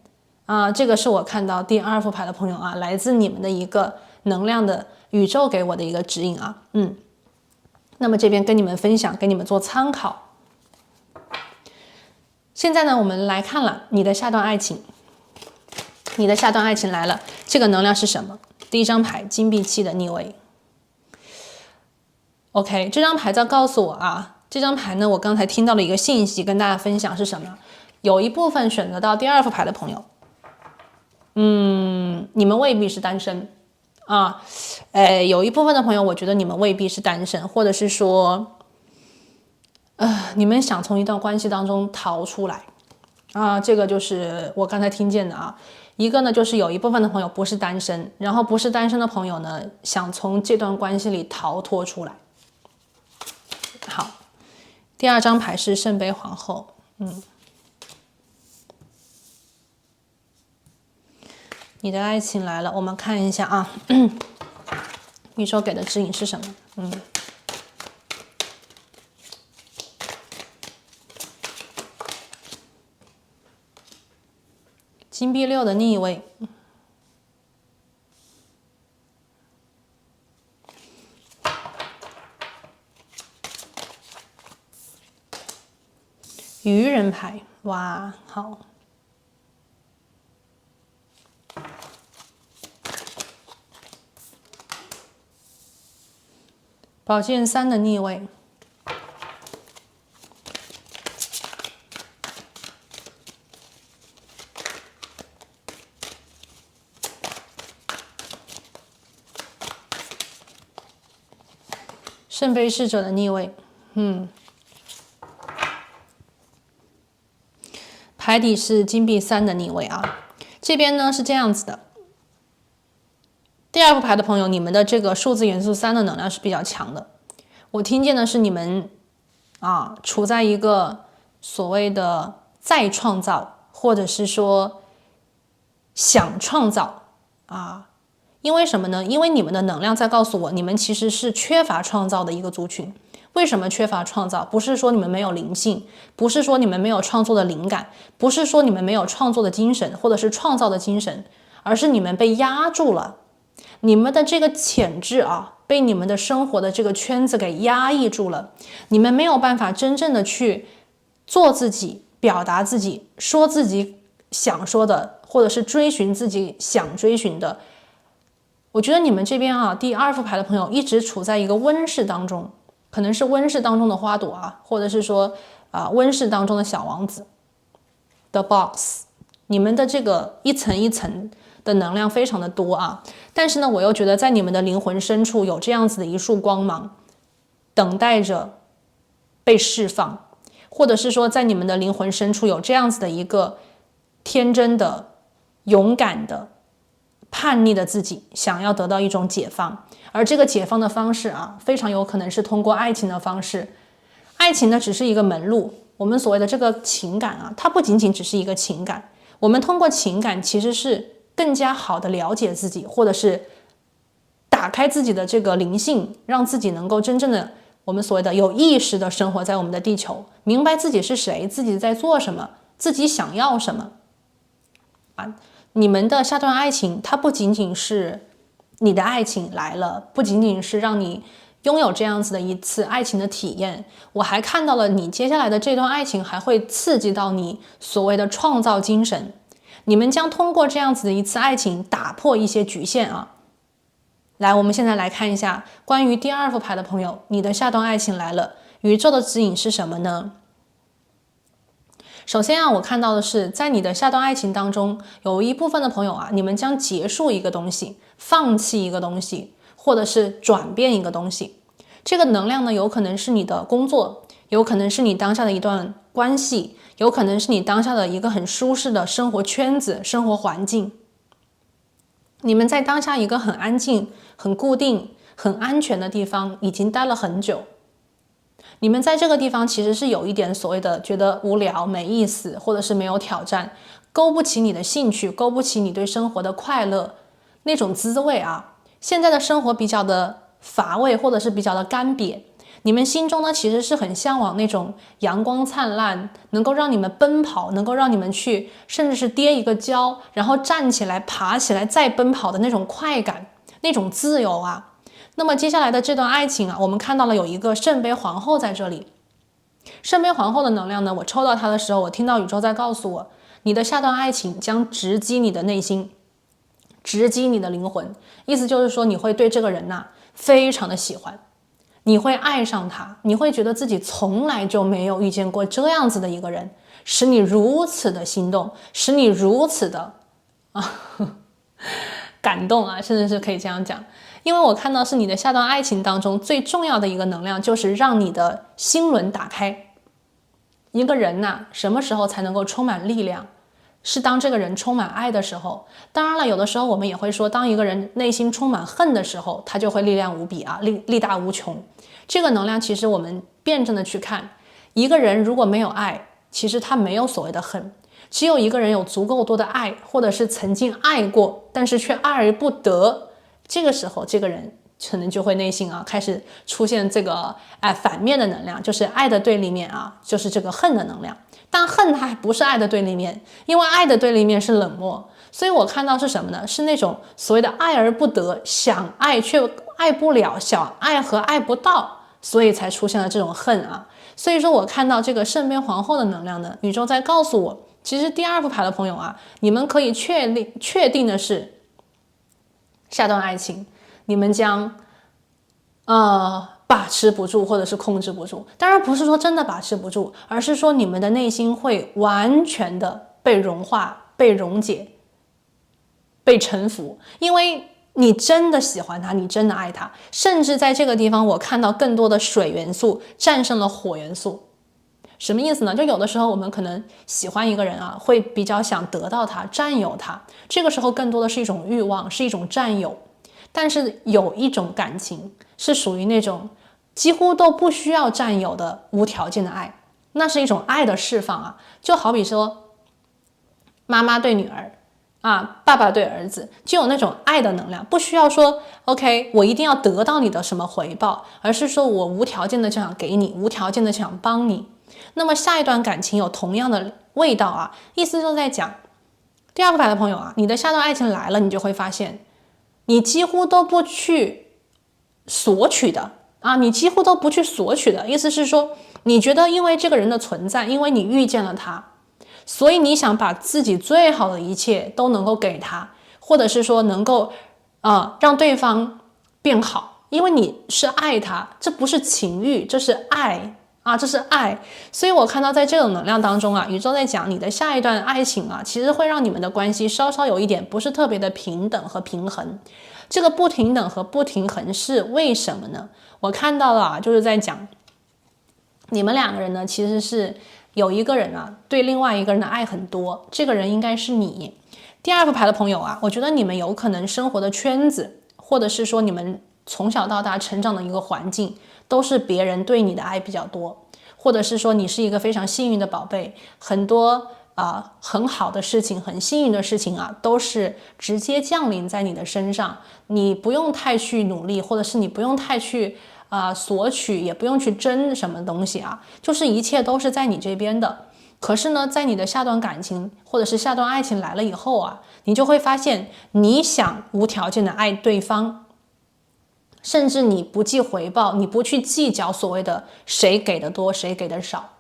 这个是我看到第2副牌的朋友来自你们的一个能量的宇宙给我的一个指引那么这边跟你们分享，给你们做参考。现在呢，我们来看了你的下段爱情，你的下段爱情来了，这个能量是什么？第1张牌金币7的逆位。这张牌在告诉我这张牌呢，我刚才听到了一个信息，跟大家分享是什么？有一部分选择到第2副牌的朋友，你们未必是单身有一部分的朋友，我觉得你们未必是单身，或者是说，你们想从一段关系当中逃出来这个就是我刚才听见的一个呢，就是有一部分的朋友不是单身，然后不是单身的朋友呢，想从这段关系里逃脱出来。好，第2张牌是圣杯皇后，你的爱情来了，我们看一下宇宙给的指引是什么？金币6的逆位，愚人牌，哇，好。宝剑3的逆位，圣杯侍者的逆位，牌底是金币3的逆位这边呢是这样子的。第2副牌的朋友，你们的这个数字元素3的能量是比较强的。我听见的是你们处在一个所谓的再创造，或者是说想创造因为什么呢？因为你们的能量在告诉我，你们其实是缺乏创造的一个族群。为什么缺乏创造？不是说你们没有灵性，不是说你们没有创作的灵感，不是说你们没有创作的精神，或者是创造的精神，而是你们被压住了。你们的这个潜质被你们的生活的这个圈子给压抑住了，你们没有办法真正的去做自己，表达自己，说自己想说的，或者是追寻自己想追寻的。我觉得你们这边第2副牌的朋友一直处在一个温室当中，可能是温室当中的花朵或者是说温室当中的小王子的 box 你们的这个一层一层的能量非常的多啊，但是呢，我又觉得在你们的灵魂深处有这样子的一束光芒，等待着被释放，或者是说在你们的灵魂深处有这样子的一个天真的、勇敢的、叛逆的自己，想要得到一种解放。而这个解放的方式啊，非常有可能是通过爱情的方式。爱情呢，只是一个门路。我们所谓的这个情感啊，它不仅仅只是一个情感。我们通过情感其实是更加好的了解自己，或者是打开自己的这个灵性，让自己能够真正的我们所谓的有意识的生活在我们的地球，明白自己是谁，自己在做什么，自己想要什么啊。你们的下段爱情，它不仅仅是你的爱情来了，不仅仅是让你拥有这样子的一次爱情的体验，我还看到了你接下来的这段爱情还会刺激到你所谓的创造精神。你们将通过这样子的一次爱情打破一些局限啊。来，我们现在来看一下关于第二副牌的朋友，你的下段爱情来了，宇宙的指引是什么呢？首先啊，我看到的是在你的下段爱情当中，有一部分的朋友啊，你们将结束一个东西，放弃一个东西，或者是转变一个东西。这个能量呢，有可能是你的工作，有可能是你当下的一段关系，有可能是你当下的一个很舒适的生活圈子、生活环境。你们在当下一个很安静、很固定、很安全的地方已经待了很久。你们在这个地方其实是有一点所谓的觉得无聊、没意思，或者是没有挑战，勾不起你的兴趣，勾不起你对生活的快乐那种滋味啊。现在的生活比较的乏味，或者是比较的干瘪。你们心中呢，其实是很向往那种阳光灿烂，能够让你们奔跑，能够让你们去，甚至是跌一个跤，然后站起来、爬起来再奔跑的那种快感，那种自由啊。那么接下来的这段爱情啊，我们看到了有一个圣杯皇后在这里。圣杯皇后的能量呢，我抽到它的时候，我听到宇宙在告诉我，你的下段爱情将直击你的内心，直击你的灵魂。意思就是说，你会对这个人呐，非常的喜欢，你会爱上他，你会觉得自己从来就没有遇见过这样子的一个人，使你如此的心动，使你如此的感动啊，甚至是可以这样讲。因为我看到是你的下段爱情当中最重要的一个能量，就是让你的心轮打开。一个人呐，什么时候才能够充满力量？是当这个人充满爱的时候。当然了，有的时候我们也会说，当一个人内心充满恨的时候，他就会力量无比啊，力大无穷。这个能量其实我们辩证的去看，一个人如果没有爱，其实他没有所谓的恨。只有一个人有足够多的爱，或者是曾经爱过，但是却爱而不得，这个时候这个人可能就会内心啊开始出现这个反面的能量，就是爱的对立面啊，就是这个恨的能量。但恨它还不是爱的对立面，因为爱的对立面是冷漠。所以我看到是什么呢？是那种所谓的爱而不得，想爱却爱不了，想爱和爱不到，所以才出现了这种恨啊。所以说我看到这个圣杯皇后的能量呢，宇宙在告诉我，其实第二副牌的朋友啊，你们可以确定的是，下段爱情你们将把持不住，或者是控制不住。当然不是说真的把持不住，而是说你们的内心会完全的被融化、被溶解、被臣服，因为你真的喜欢他，你真的爱他。甚至在这个地方我看到更多的水元素战胜了火元素。什么意思呢？就有的时候我们可能喜欢一个人啊，会比较想得到他、占有他，这个时候更多的是一种欲望，是一种占有。但是有一种感情是属于那种几乎都不需要占有的无条件的爱，那是一种爱的释放啊。就好比说妈妈对女儿啊，爸爸对儿子，就有那种爱的能量，不需要说 OK 我一定要得到你的什么回报，而是说我无条件的就想给你，无条件的想帮你。那么下一段感情有同样的味道啊，意思就是在讲第二副牌的朋友啊，你的下段爱情来了，你就会发现你几乎都不去索取的啊，你几乎都不去索取的意思是说，你觉得因为这个人的存在，因为你遇见了他，所以你想把自己最好的一切都能够给他，或者是说能够让对方变好，因为你是爱他，这不是情欲，这是爱。啊，这是爱。所以我看到在这种能量当中啊，宇宙在讲你的下一段爱情啊，其实会让你们的关系稍稍有一点不是特别的平等和平衡。这个不平等和不平衡是为什么呢？我看到了啊，就是在讲你们两个人呢，其实是有一个人啊，对另外一个人的爱很多，这个人应该是你。第二副牌的朋友啊，我觉得你们有可能生活的圈子，或者是说你们从小到大成长的一个环境，都是别人对你的爱比较多，或者是说你是一个非常幸运的宝贝，很多很好的事情，很幸运的事情啊，都是直接降临在你的身上，你不用太去努力，或者是你不用太去索取，也不用去争什么东西啊，就是一切都是在你这边的。可是呢，在你的下段感情或者是下段爱情来了以后啊，你就会发现，你想无条件的爱对方，甚至你不计回报，你不去计较所谓的谁给的多，谁给的少。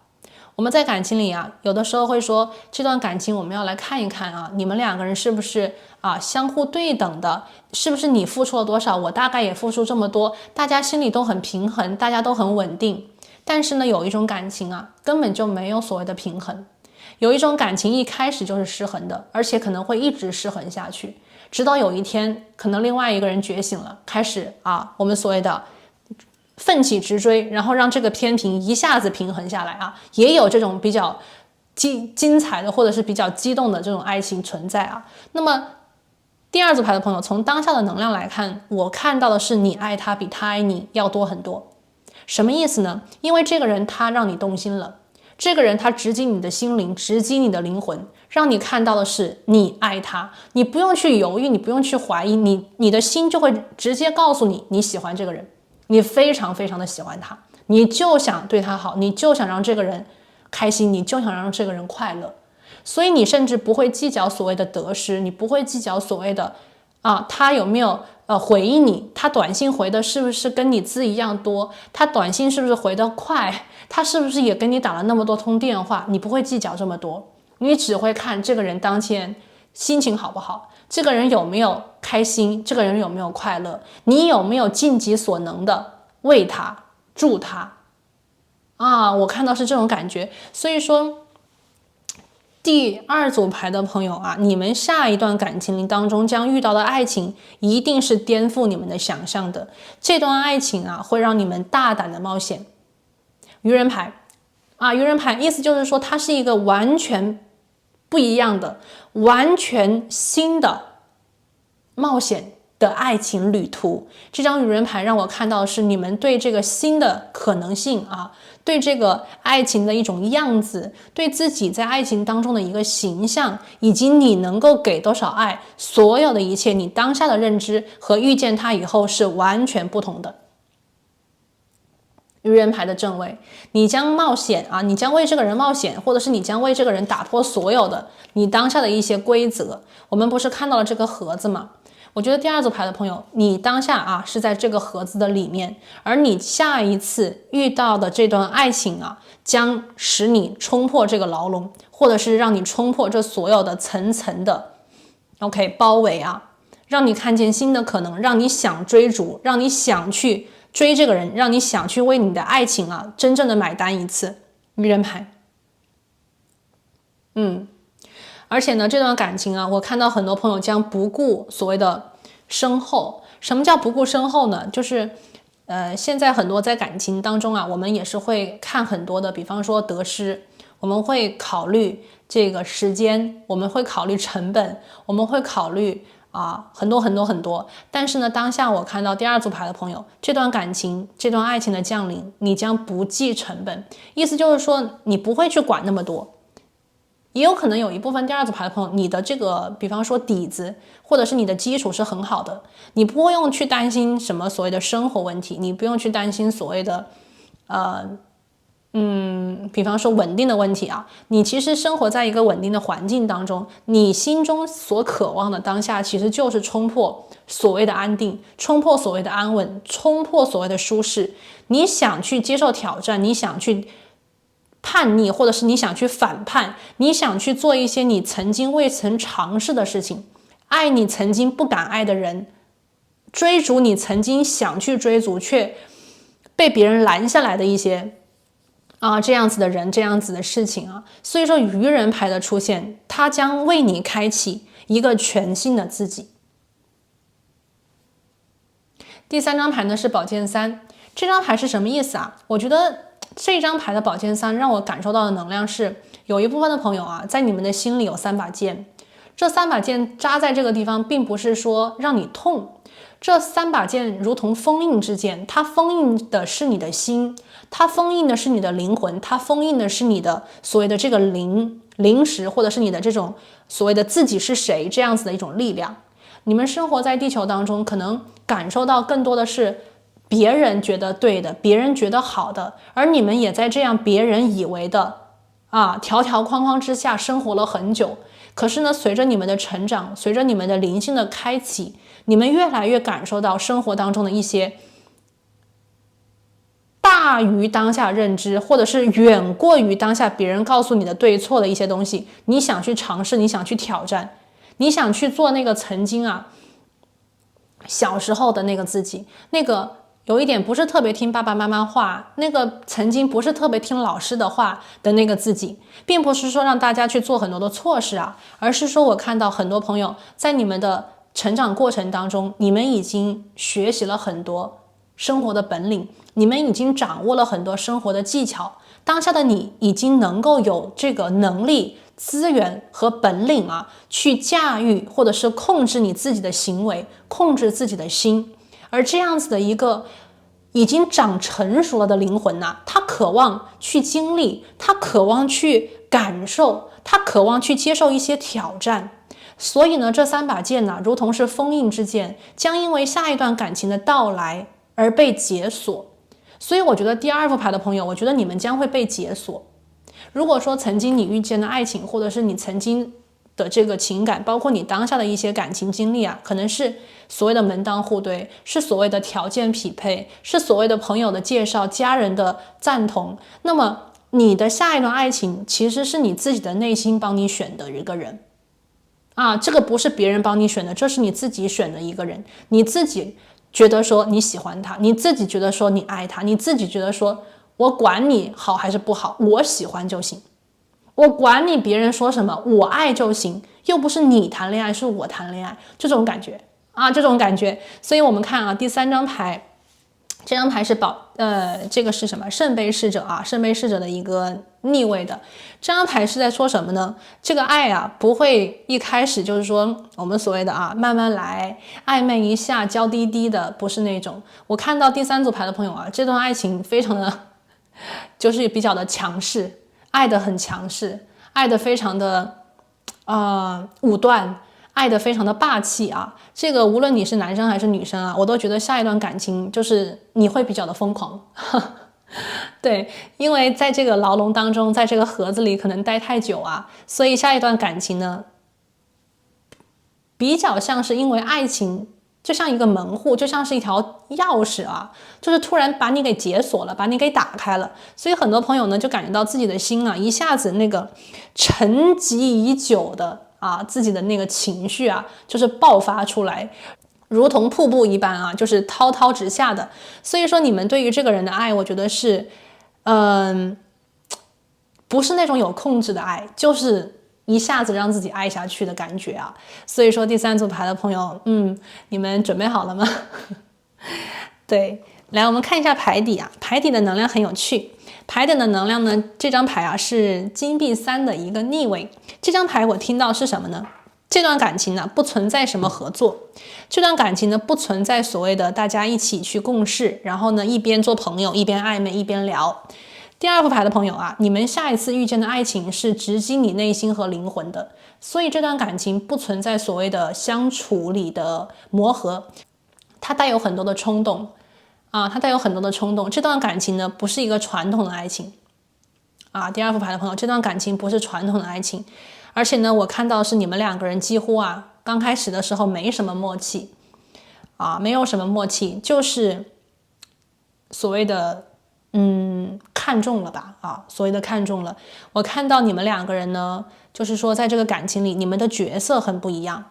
我们在感情里啊，有的时候会说，这段感情我们要来看一看啊，你们两个人是不是相互对等的，是不是你付出了多少，我大概也付出这么多，大家心里都很平衡，大家都很稳定。但是呢，有一种感情啊，根本就没有所谓的平衡。有一种感情一开始就是失衡的，而且可能会一直失衡下去，直到有一天，可能另外一个人觉醒了，开始我们所谓的奋起直追，然后让这个天平一下子平衡下来啊。也有这种比较精彩的，或者是比较激动的这种爱情存在啊。那么第二组牌的朋友，从当下的能量来看，我看到的是你爱他比他爱你要多很多。什么意思呢？因为这个人他让你动心了，这个人他直击你的心灵，直击你的灵魂，让你看到的是你爱他，你不用去犹豫，你不用去怀疑，你的心就会直接告诉你，你喜欢这个人，你非常非常的喜欢他，你就想对他好，你就想让这个人开心，你就想让这个人快乐。所以你甚至不会计较所谓的得失，你不会计较所谓的他有没有回应你，他短信回的是不是跟你字一样多，他短信是不是回得快，他是不是也跟你打了那么多通电话，你不会计较这么多，你只会看这个人当前心情好不好，这个人有没有开心，这个人有没有快乐，你有没有尽己所能的为他助他我看到是这种感觉。所以说第二组牌的朋友啊，你们下一段感情当中将遇到的爱情一定是颠覆你们的想象的，这段爱情会让你们大胆的冒险。愚人牌愚人牌意思就是说它是一个完全不一样的，完全新的冒险的爱情旅途。这张愚人牌让我看到的是你们对这个新的可能性对这个爱情的一种样子，对自己在爱情当中的一个形象，以及你能够给多少爱，所有的一切，你当下的认知和遇见他以后是完全不同的。愚人牌的正位，你将冒险你将为这个人冒险，或者是你将为这个人打破所有的你当下的一些规则。我们不是看到了这个盒子吗？我觉得第二组牌的朋友，你当下是在这个盒子的里面，而你下一次遇到的这段爱情将使你冲破这个牢笼，或者是让你冲破这所有的层层的包围让你看见新的可能，让你想追逐，让你想去追这个人，让你想去为你的爱情真正的买单一次。愚人牌而且呢，这段感情我看到很多朋友将不顾所谓的身后。什么叫不顾身后呢？就是现在很多在感情当中我们也是会看很多的，比方说得失，我们会考虑这个时间，我们会考虑成本，我们会考虑很多很多很多。但是呢，当下我看到第二组牌的朋友，这段感情，这段爱情的降临，你将不计成本，意思就是说你不会去管那么多。也有可能有一部分第二组牌的朋友，你的这个比方说底子或者是你的基础是很好的，你不用去担心什么所谓的生活问题，你不用去担心所谓的比方说稳定的问题你其实生活在一个稳定的环境当中，你心中所渴望的当下其实就是冲破所谓的安定，冲破所谓的安稳，冲破所谓的舒适。你想去接受挑战，你想去叛逆，或者是你想去反叛，你想去做一些你曾经未曾尝试的事情，爱你曾经不敢爱的人，追逐你曾经想去追逐却被别人拦下来的一些这样子的人，这样子的事情啊。所以说愚人牌的出现，它将为你开启一个全新的自己。第3张牌呢是宝剑三，这张牌是什么意思啊？我觉得这张牌的宝剑三让我感受到的能量是，有一部分的朋友啊，在你们的心里有3把剑，这3把剑扎在这个地方，并不是说让你痛，这3把剑如同封印之剑，它封印的是你的心，它封印的是你的灵魂，它封印的是你的所谓的这个灵识，或者是你的这种所谓的自己是谁这样子的一种力量。你们生活在地球当中，可能感受到更多的是别人觉得对的，别人觉得好的，而你们也在这样别人以为的条条框框之下生活了很久。可是呢，随着你们的成长，随着你们的灵性的开启，你们越来越感受到生活当中的一些大于当下认知，或者是远过于当下别人告诉你的对错的一些东西，你想去尝试，你想去挑战，你想去做那个曾经小时候的那个自己，那个有一点不是特别听爸爸妈妈话，那个曾经不是特别听老师的话的那个自己，并不是说让大家去做很多的错事而是说我看到很多朋友在你们的成长过程当中，你们已经学习了很多生活的本领，你们已经掌握了很多生活的技巧，当下的你已经能够有这个能力、资源和本领去驾驭或者是控制你自己的行为，控制自己的心。而这样子的一个已经长成熟了的灵魂他渴望去经历，他渴望去感受，他渴望去接受一些挑战。所以呢，这3把剑如同是封印之剑，将因为下一段感情的到来而被解锁。所以我觉得第2副牌的朋友，我觉得你们将会被解锁。如果说曾经你遇见的爱情，或者是你曾经的这个情感，包括你当下的一些感情经历可能是所谓的门当户对，是所谓的条件匹配，是所谓的朋友的介绍，家人的赞同。那么你的下一段爱情其实是你自己的内心帮你选的一个人这个不是别人帮你选的，这是你自己选的一个人，你自己觉得说你喜欢他，你自己觉得说你爱他，你自己觉得说我管你好还是不好，我喜欢就行，我管你别人说什么，我爱就行，又不是你谈恋爱，是我谈恋爱，这种感觉这种感觉。所以我们看第3张牌，这张牌是这个是什么？圣杯侍者圣杯侍者的一个逆位的。这张牌是在说什么呢？这个爱不会一开始就是说我们所谓的慢慢来，暧昧一下，娇滴滴的，不是那种。我看到第3组牌的朋友这段爱情非常的就是比较的强势，爱的很强势，爱的非常的武断，爱的非常的霸气这个无论你是男生还是女生我都觉得下一段感情就是你会比较的疯狂对，因为在这个牢笼当中，在这个盒子里可能待太久所以下一段感情呢比较像是因为爱情就像一个门户，就像是一条钥匙就是突然把你给解锁了，把你给打开了。所以很多朋友呢就感觉到自己的心一下子那个沉积已久的自己的那个情绪就是爆发出来，如同瀑布一般就是滔滔直下的。所以说你们对于这个人的爱，我觉得是不是那种有控制的爱，就是一下子让自己爱下去的感觉所以说第3组牌的朋友你们准备好了吗对，来我们看一下牌底牌底的能量很有趣。牌底的能量呢，这张牌是金币3的一个逆位。这张牌我听到是什么呢？这段感情呢不存在什么合作，这段感情呢不存在所谓的大家一起去共事，然后呢一边做朋友一边暧昧一边聊。第2副牌的朋友你们下一次遇见的爱情是直击你内心和灵魂的，所以这段感情不存在所谓的相处里的磨合，它带有很多的冲动它带有很多的冲动。这段感情呢不是一个传统的爱情第2副牌的朋友，这段感情不是传统的爱情，而且呢我看到是你们2个人几乎刚开始的时候没什么默契没有什么默契，就是所谓的看中了吧所谓的看中了。我看到你们2个人呢，就是说在这个感情里你们的角色很不一样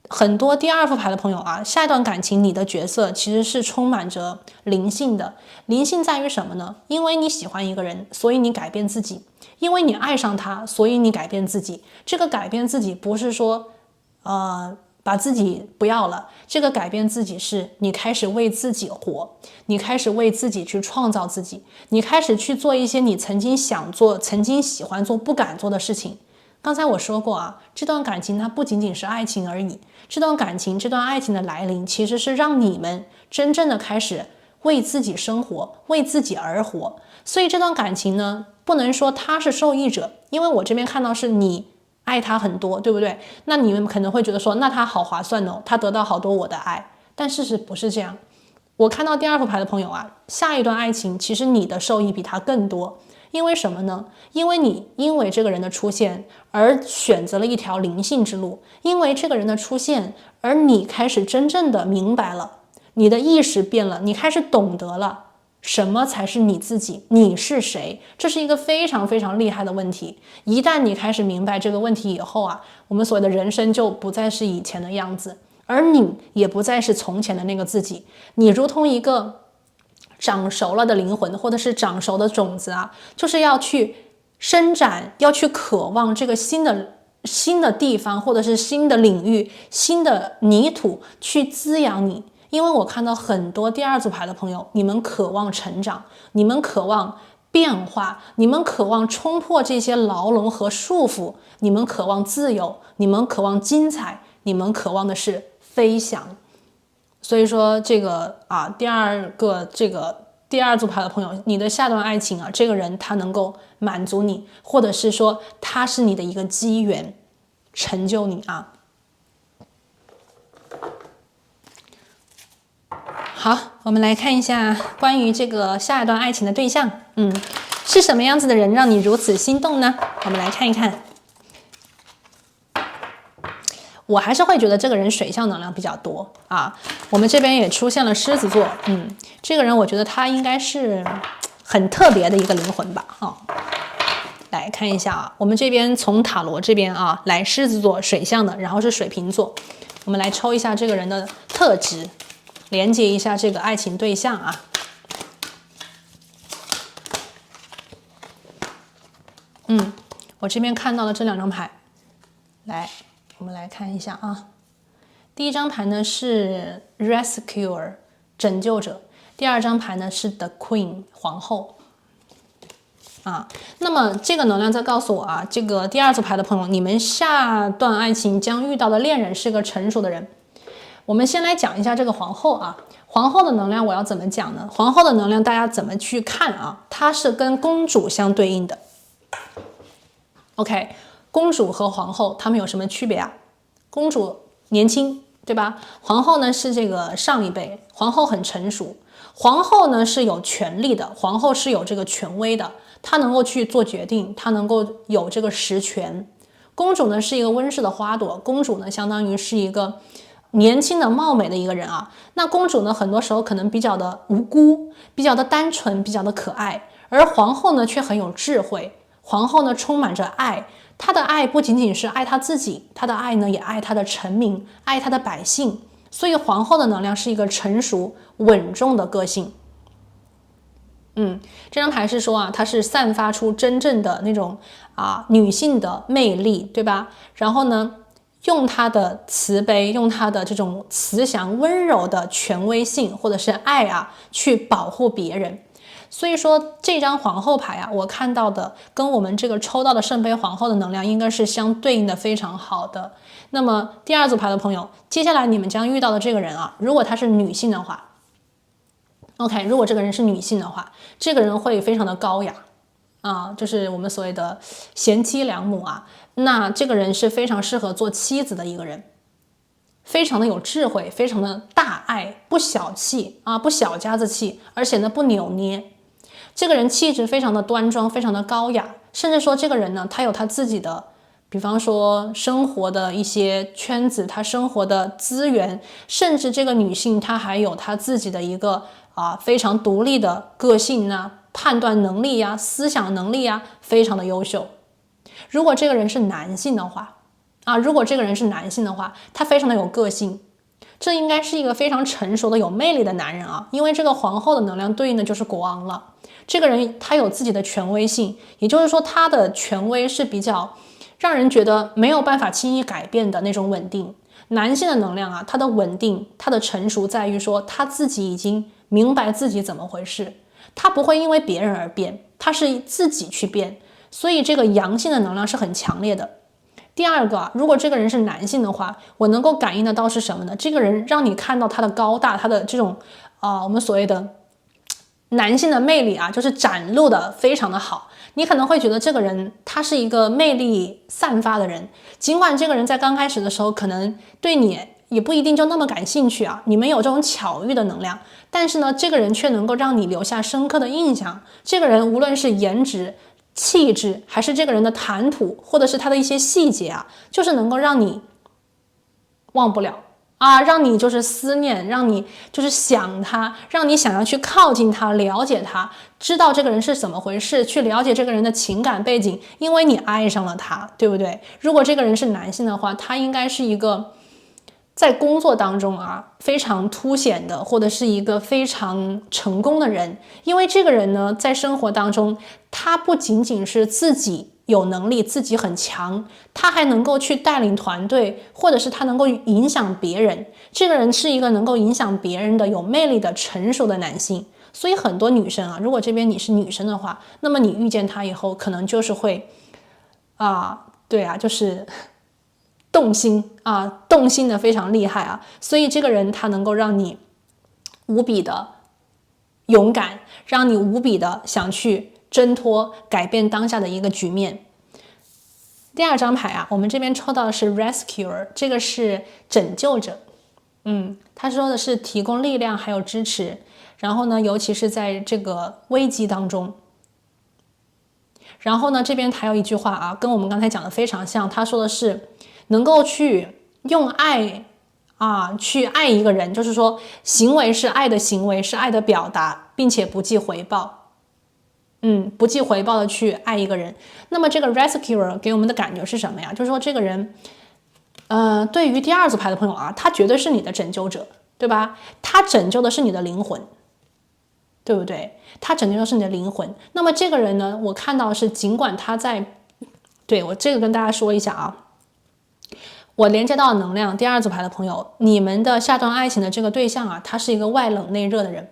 很多第二副牌的朋友啊，下一段感情你的角色其实是充满着灵性的。灵性在于什么呢？因为你喜欢一个人，所以你改变自己；因为你爱上他，所以你改变自己。这个改变自己不是说，把自己不要了，这个改变自己是你开始为自己活，你开始为自己去创造自己，你开始去做一些你曾经想做、曾经喜欢做、不敢做的事情。刚才我说过啊，这段感情它不仅仅是爱情而已，这段感情、这段爱情的来临，其实是让你们真正的开始为自己生活，为自己而活。所以这段感情呢，不能说他是受益者，因为我这边看到是你爱他很多，对不对？那你们可能会觉得说，那他好划算哦，他得到好多我的爱。但事实不是这样。我看到第二副牌的朋友啊，下一段爱情其实你的受益比他更多。因为什么呢？因为你因为这个人的出现而选择了一条灵性之路，因为这个人的出现而你开始真正的明白了，你的意识变了，你开始懂得了什么才是你自己，你是谁？这是一个非常非常厉害的问题。一旦你开始明白这个问题以后啊，我们所谓的人生就不再是以前的样子，而你也不再是从前的那个自己，你如同一个长熟了的灵魂，或者是长熟的种子啊，就是要去伸展，要去渴望这个新的地方，或者是新的领域、新的泥土去滋养你。因为我看到很多第二组牌的朋友，你们渴望成长，你们渴望变化，你们渴望冲破这些牢笼和束缚，你们渴望自由，你们渴望精彩，你们渴望的是飞翔。所以说这个啊，第二组牌的朋友，你的下段爱情啊，这个人他能够满足你，或者是说他是你的一个机缘，成就你啊。好，我们来看一下关于这个下一段爱情的对象，是什么样子的人让你如此心动呢？我们来看一看。我还是会觉得这个人水象能量比较多啊。我们这边也出现了狮子座，这个人我觉得他应该是很特别的一个灵魂吧，来看一下啊，我们这边从塔罗这边啊，来狮子座水象的，然后是水瓶座，我们来抽一下这个人的特质，连接一下这个爱情对象啊。我这边看到了这两张牌，来。我们来看一下啊，第一张牌呢是 Rescuer 拯救者，第二张牌呢是 The Queen 皇后啊。那么这个能量在告诉我啊，这个第二组牌的朋友，你们下段爱情将遇到的恋人是个成熟的人。我们先来讲一下这个皇后啊，皇后的能量我要怎么讲呢？皇后的能量大家怎么去看啊？它是跟公主相对应的。OK。公主和皇后她们有什么区别啊？公主年轻，对吧？皇后呢是这个上一辈，皇后很成熟，皇后呢是有权力的，皇后是有这个权威的，她能够去做决定，她能够有这个实权。公主呢是一个温室的花朵，公主呢相当于是一个年轻的貌美的一个人啊。那公主呢很多时候可能比较的无辜，比较的单纯，比较的可爱，而皇后呢却很有智慧，皇后呢充满着爱。他的爱不仅仅是爱他自己，他的爱呢也爱他的臣民，爱他的百姓。所以皇后的能量是一个成熟稳重的个性。这张牌是说啊，她是散发出真正的那种女性的魅力，对吧？然后呢，用她的慈悲，用她的这种慈祥温柔的权威性或者是爱啊，去保护别人。所以说这张皇后牌啊，我看到的跟我们这个抽到的圣杯皇后的能量应该是相对应的非常好的。那么第二组牌的朋友，接下来你们将遇到的这个人啊，如果她是女性的话 ，OK， 如果这个人是女性的话，这个人会非常的高雅啊，就是我们所谓的贤妻良母啊。那这个人是非常适合做妻子的一个人，非常的有智慧，非常的大爱，不小气啊，不小家子气，而且呢不扭捏。这个人气质非常的端庄，非常的高雅，甚至说这个人呢，他有他自己的，比方说生活的一些圈子，他生活的资源，甚至这个女性她还有她自己的一个非常独立的个性啊，判断能力呀，思想能力呀，非常的优秀。如果这个人是男性的话啊。如果这个人是男性的话，他非常的有个性，这应该是一个非常成熟的有魅力的男人啊。因为这个皇后的能量对应的就是国王了，这个人他有自己的权威性，也就是说他的权威是比较让人觉得没有办法轻易改变的那种稳定。男性的能量啊，他的稳定，他的成熟在于说他自己已经明白自己怎么回事，他不会因为别人而变，他是自己去变，所以这个阳性的能量是很强烈的。第二个，如果这个人是男性的话，我能够感应得到是什么呢？这个人让你看到他的高大，他的这种我们所谓的男性的魅力啊，就是展露的非常的好。你可能会觉得这个人他是一个魅力散发的人，尽管这个人在刚开始的时候可能对你也不一定就那么感兴趣啊，你们有这种巧遇的能量，但是呢，这个人却能够让你留下深刻的印象。这个人无论是颜值、气质，还是这个人的谈吐，或者是他的一些细节啊，就是能够让你忘不了啊，让你就是思念，让你就是想他，让你想要去靠近他，了解他，知道这个人是怎么回事，去了解这个人的情感背景，因为你爱上了他，对不对？如果这个人是男性的话，他应该是一个在工作当中啊非常凸显的，或者是一个非常成功的人。因为这个人呢，在生活当中，他不仅仅是自己有能力，自己很强，他还能够去带领团队，或者是他能够影响别人。这个人是一个能够影响别人的有魅力的成熟的男性。所以很多女生啊，如果这边你是女生的话，那么你遇见他以后，可能就是会对啊，就是动心啊，动心的非常厉害啊。所以这个人他能够让你无比的勇敢，让你无比的想去挣脱，改变当下的一个局面。第二张牌啊，我们这边抽到的是 Rescuer， 这个是拯救者。他说的是提供力量还有支持，然后呢，尤其是在这个危机当中。然后呢，这边还有一句话啊，跟我们刚才讲的非常像，他说的是能够去用爱去爱一个人，就是说行为是爱的行为，是爱的表达，并且不计回报。不计回报的去爱一个人。那么这个 rescuer 给我们的感觉是什么呀？就是说这个人对于第二组牌的朋友啊，他绝对是你的拯救者，对吧？他拯救的是你的灵魂，对不对？他拯救的是你的灵魂。那么这个人呢，我看到是尽管他在我这个跟大家说一下啊，我连接到能量第二组牌的朋友，你们的下段爱情的这个对象啊，他是一个外冷内热的人，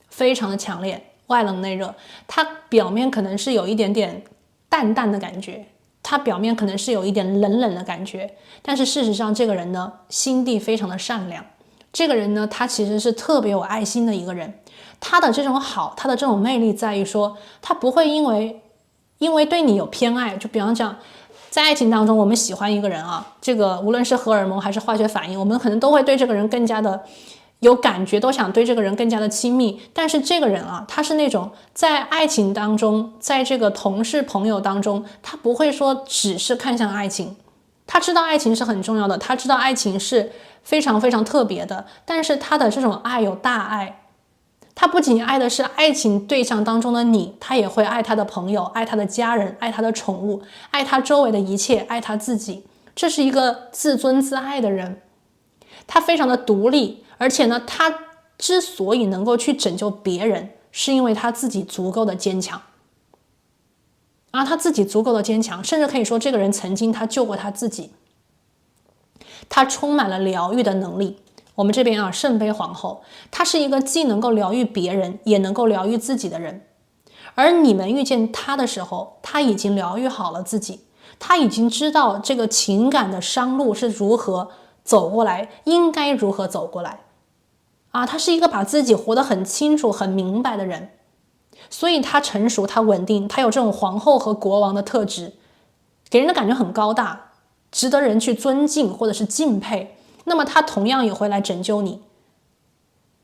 非常的强烈，外冷内热。他表面可能是有一点点淡淡的感觉，他表面可能是有一点冷冷的感觉，但是事实上这个人呢，心地非常的善良。这个人呢，他其实是特别有爱心的一个人。他的这种好，他的这种魅力在于说，他不会因为对你有偏爱，就比方讲，在爱情当中，我们喜欢一个人啊，这个无论是荷尔蒙还是化学反应，我们可能都会对这个人更加的有感觉，都想对这个人更加的亲密。但是这个人啊，他是那种在爱情当中，在这个同事朋友当中，他不会说只是看向爱情，他知道爱情是很重要的，他知道爱情是非常非常特别的，但是他的这种爱有大爱。他不仅爱的是爱情对象当中的你，他也会爱他的朋友，爱他的家人，爱他的宠物，爱他周围的一切，爱他自己。这是一个自尊自爱的人，他非常的独立，而且呢，他之所以能够去拯救别人，是因为他自己足够的坚强。他自己足够的坚强，甚至可以说这个人曾经他救过他自己，他充满了疗愈的能力。我们这边圣杯皇后，她是一个既能够疗愈别人，也能够疗愈自己的人。而你们遇见她的时候，她已经疗愈好了自己，她已经知道这个情感的商路是如何走过来，应该如何走过来。她是一个把自己活得很清楚、很明白的人，所以她成熟，她稳定，她有这种皇后和国王的特质，给人的感觉很高大，值得人去尊敬或者是敬佩。那么他同样也会来拯救你。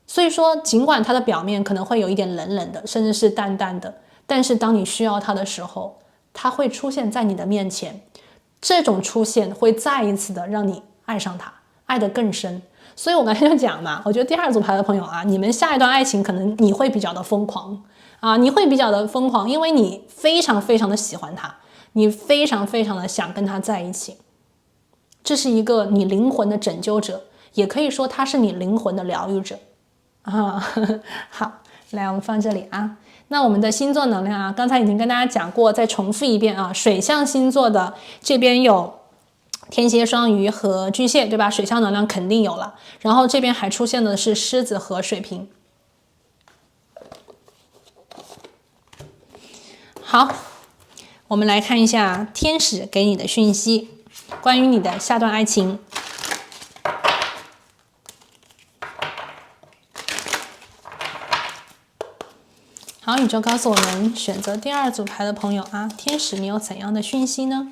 所以说尽管他的表面可能会有一点冷冷的，甚至是淡淡的，但是当你需要他的时候，他会出现在你的面前。这种出现会再一次的让你爱上他，爱得更深。所以我刚才就讲嘛，我觉得第二组牌的朋友你们下一段爱情可能你会比较的疯狂你会比较的疯狂，因为你非常非常的喜欢他，你非常非常的想跟他在一起。这是一个你灵魂的拯救者，也可以说他是你灵魂的疗愈者啊。好，来我们放这里啊。那我们的星座能量啊，刚才已经跟大家讲过，再重复一遍啊。水象星座的这边有天蝎、双鱼和巨蟹，对吧？水象能量肯定有了。然后这边还出现的是狮子和水瓶。好，我们来看一下天使给你的讯息，关于你的下段爱情。好，宇宙告诉我们，选择第2组牌的朋友啊，天使你有怎样的讯息呢？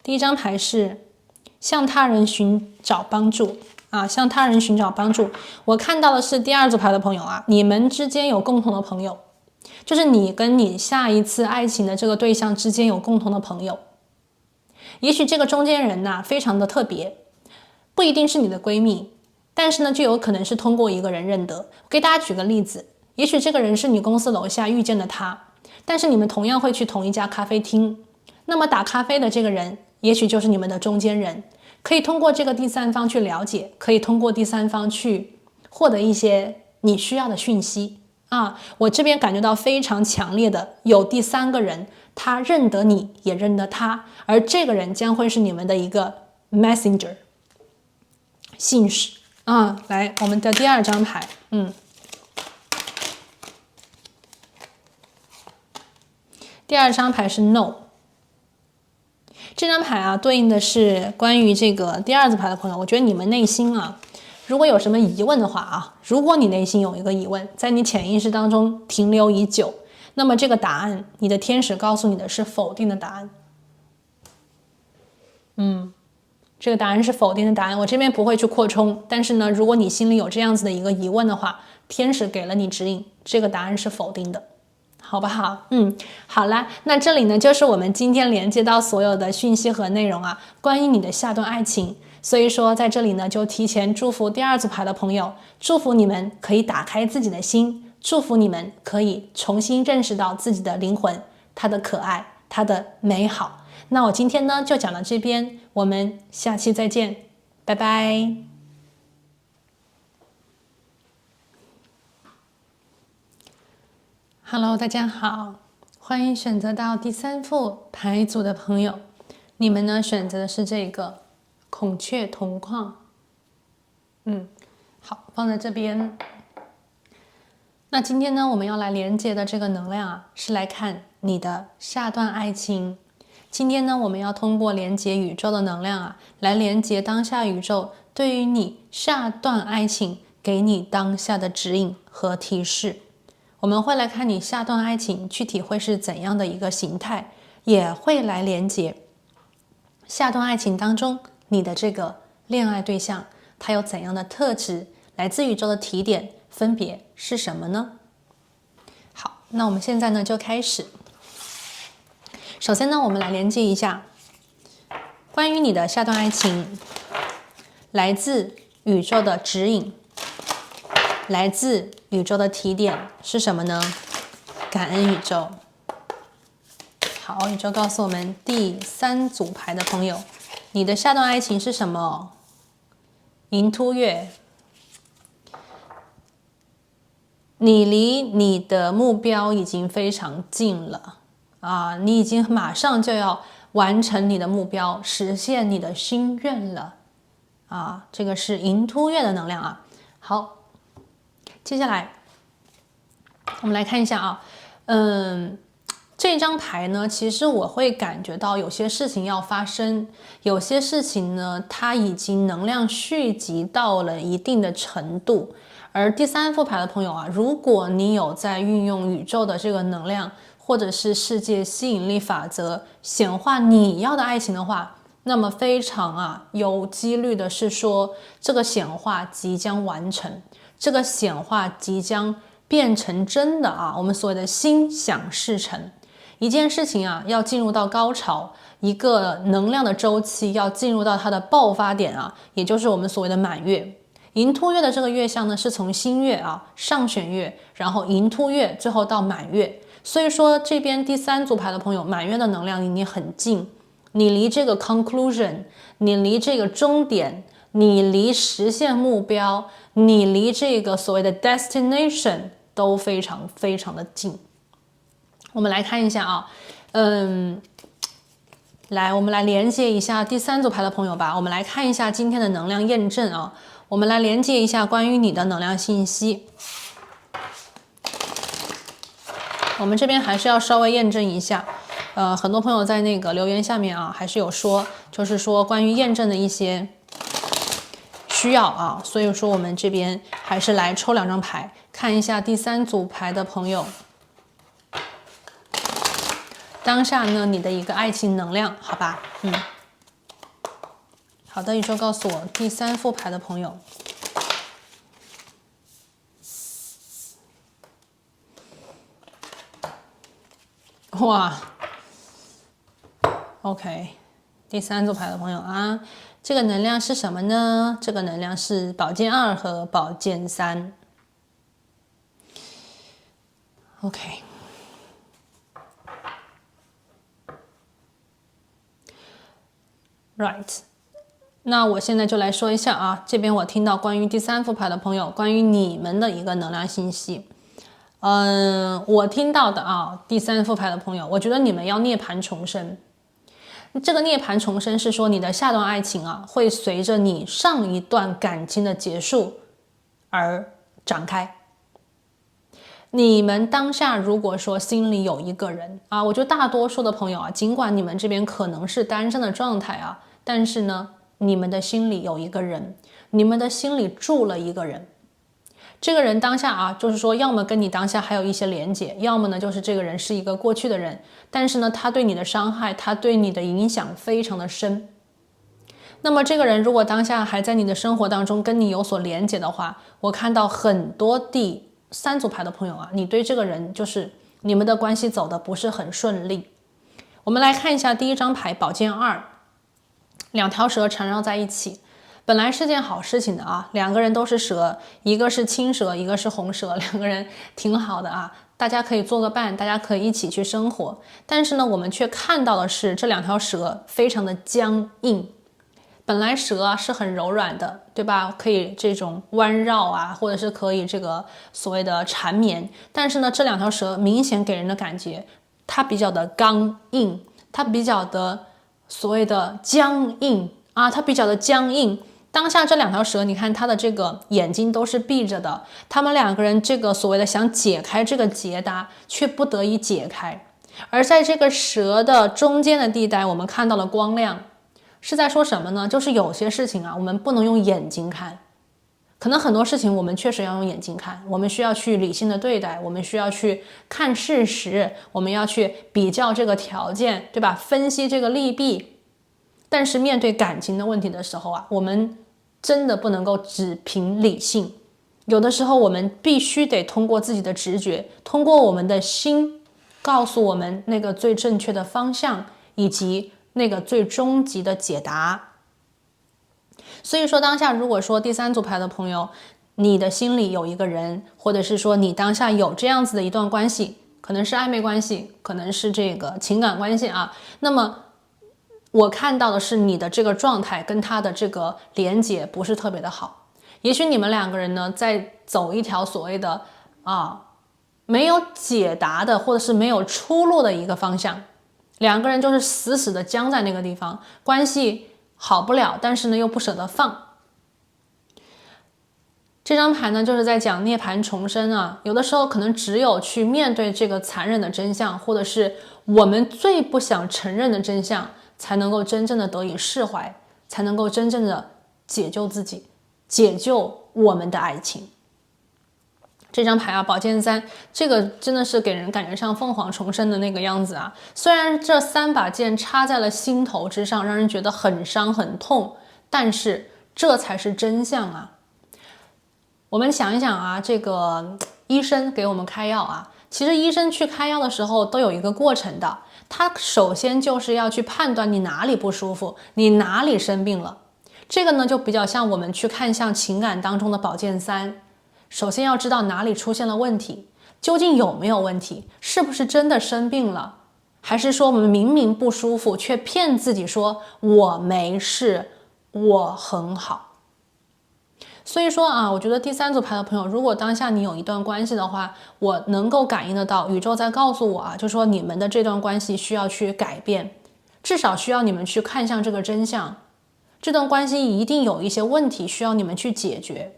第一张牌是向他人寻找帮助啊，向他人寻找帮助。我看到的是第2组牌的朋友啊，你们之间有共同的朋友，就是你跟你下一次爱情的这个对象之间有共同的朋友。也许这个中间人呢，非常的特别，不一定是你的闺蜜，但是呢，就有可能是通过一个人认得。我给大家举个例子，也许这个人是你公司楼下遇见的他，但是你们同样会去同一家咖啡厅。那么打咖啡的这个人，也许就是你们的中间人，可以通过这个第三方去了解，可以通过第三方去获得一些你需要的讯息啊。我这边感觉到非常强烈的，有第3个人，他认得你，也认得他，而这个人将会是你们的一个 messenger 信使啊。来，我们的第2张牌，第2张牌是 No。这张牌啊，对应的是关于这个第2组牌的朋友，我觉得你们内心啊，如果有什么疑问的话啊，如果你内心有一个疑问，在你潜意识当中停留已久，那么这个答案，你的天使告诉你的是否定的答案。这个答案是否定的答案，我这边不会去扩充，但是呢，如果你心里有这样子的一个疑问的话，天使给了你指引，这个答案是否定的。好不好？好啦，那这里呢就是我们今天连接到所有的讯息和内容啊，关于你的下段爱情。所以说在这里呢就提前祝福第2组牌的朋友，祝福你们可以打开自己的心，祝福你们可以重新认识到自己的灵魂，它的可爱，它的美好。那我今天呢就讲到这边，我们下期再见，拜拜。Hello， 大家好，欢迎选择到第3副牌组的朋友，你们呢选择的是这个孔雀铜矿，好，放在这边。那今天呢，我们要来连接的这个能量啊，是来看你的下段爱情。今天呢，我们要通过连接宇宙的能量啊，来连接当下宇宙对于你下段爱情给你当下的指引和提示。我们会来看你下段爱情具体会是怎样的一个形态，也会来连接下段爱情当中你的这个恋爱对象，它有怎样的特质，来自宇宙的提点分别是什么呢？好，那我们现在呢就开始。首先呢，我们来连接一下关于你的下段爱情，来自宇宙的指引，来自宇宙的提点是什么呢？感恩宇宙。好，宇宙告诉我们第3组牌的朋友，你的下段爱情是什么？银突月。你离你的目标已经非常近了啊！你已经马上就要完成你的目标，实现你的心愿了啊！这个是银突月的能量啊。好，接下来我们来看一下啊，这张牌呢，其实我会感觉到有些事情要发生，有些事情呢，它已经能量蓄积到了一定的程度。而第3副牌的朋友啊，如果你有在运用宇宙的这个能量，或者是世界吸引力法则显化你要的爱情的话，那么非常有几率的是说，这个显化即将完成，这个显化即将变成真的啊！我们所谓的心想事成，一件事情啊要进入到高潮，一个能量的周期要进入到它的爆发点啊，也就是我们所谓的满月。银突月的这个月相呢，是从新月啊、上弦月，然后银突月，最后到满月。所以说这边第3组牌的朋友，满月的能量离你很近，你离这个 conclusion， 你离这个终点，你离实现目标，你离这个所谓的 destination 都非常非常的近。我们来看一下啊，我们来连接一下第3组牌的朋友吧。我们来看一下今天的能量验证啊，我们来连接一下关于你的能量信息。我们这边还是要稍微验证一下，很多朋友在那个留言下面啊，还是有说，就是说关于验证的一些需要啊，所以说我们这边还是来抽2张牌，看一下第3组牌的朋友，当下呢你的一个爱情能量，好吧？好的，宇宙告诉我第3副牌的朋友。哇 ，OK， 第3组牌的朋友啊，这个能量是什么呢？这个能量是宝剑2和宝剑3。OK，right， 那我现在就来说一下啊，这边我听到关于第3副牌的朋友，关于你们的一个能量信息。我听到的啊，第3副牌的朋友，我觉得你们要涅槃重生。这个涅槃重生是说你的下段爱情啊，会随着你上一段感情的结束而展开。你们当下如果说心里有一个人啊，我觉得大多数的朋友啊，尽管你们这边可能是单身的状态啊，但是呢，你们的心里有一个人，你们的心里住了一个人。这个人当下啊，就是说要么跟你当下还有一些连结，要么呢就是这个人是一个过去的人，但是呢他对你的伤害，他对你的影响非常的深。那么这个人如果当下还在你的生活当中跟你有所连结的话，我看到很多第3组牌的朋友啊，你对这个人就是你们的关系走的不是很顺利。我们来看一下第1张牌宝剑2， 2条蛇缠绕在一起。本来是件好事情的啊，2个人都是蛇，一个是青蛇，一个是红蛇，2个人挺好的啊，大家可以做个伴，大家可以一起去生活。但是呢，我们却看到的是这2条蛇非常的僵硬。本来蛇啊是很柔软的，对吧？可以这种弯绕啊，或者是可以这个所谓的缠绵。但是呢，这2条蛇明显给人的感觉，它比较的刚硬，它比较的所谓的僵硬啊，它比较的僵硬。当下这2条蛇，你看它的这个眼睛都是闭着的，他们2个人这个所谓的想解开这个结搭，却不得已解开。而在这个蛇的中间的地带，我们看到了光亮，是在说什么呢？就是有些事情啊，我们不能用眼睛看，可能很多事情我们确实要用眼睛看，我们需要去理性的对待，我们需要去看事实，我们要去比较这个条件，对吧？分析这个利弊。但是面对感情的问题的时候啊，我们真的不能够只凭理性，有的时候我们必须得通过自己的直觉，通过我们的心告诉我们那个最正确的方向，以及那个最终极的解答。所以说当下如果说第3组牌的朋友，你的心里有一个人，或者是说你当下有这样子的一段关系，可能是暧昧关系，可能是这个情感关系啊，那么我看到的是你的这个状态跟他的这个连结不是特别的好。也许你们2个人呢在走一条所谓的没有解答的，或者是没有出路的一个方向，2个人就是死死的僵在那个地方，关系好不了，但是呢又不舍得放。这张牌呢就是在讲涅槃重生啊，有的时候可能只有去面对这个残忍的真相，或者是我们最不想承认的真相，才能够真正的得以释怀，才能够真正的解救自己，解救我们的爱情。这张牌啊，宝剑3，这个真的是给人感觉像凤凰重生的那个样子啊。虽然这3把剑插在了心头之上，让人觉得很伤很痛，但是这才是真相啊。我们想一想啊，这个医生给我们开药啊，其实医生去开药的时候都有一个过程的，他首先就是要去判断你哪里不舒服，你哪里生病了。这个呢就比较像我们去看向情感当中的宝剑3，首先要知道哪里出现了问题，究竟有没有问题，是不是真的生病了。还是说我们明明不舒服，却骗自己说我没事，我很好？所以说啊，我觉得第三组牌的朋友，如果当下你有一段关系的话，我能够感应得到，宇宙在告诉我啊，就说你们的这段关系需要去改变，至少需要你们去看向这个真相，这段关系一定有一些问题需要你们去解决。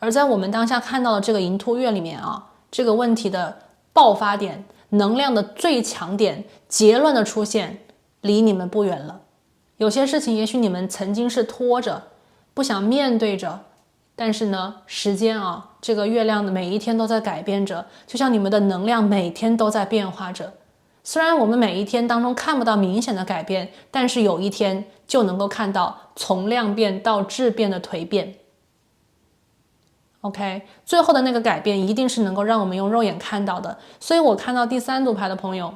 而在我们当下看到的这个银兔月里面啊，这个问题的爆发点、能量的最强点、结论的出现，离你们不远了。有些事情也许你们曾经是拖着，不想面对着，但是呢，时间啊，这个月亮的每一天都在改变着，就像你们的能量每天都在变化着。虽然我们每一天当中看不到明显的改变，但是有一天就能够看到从量变到质变的蜕变。OK， 最后的那个改变一定是能够让我们用肉眼看到的。所以我看到第三组牌的朋友，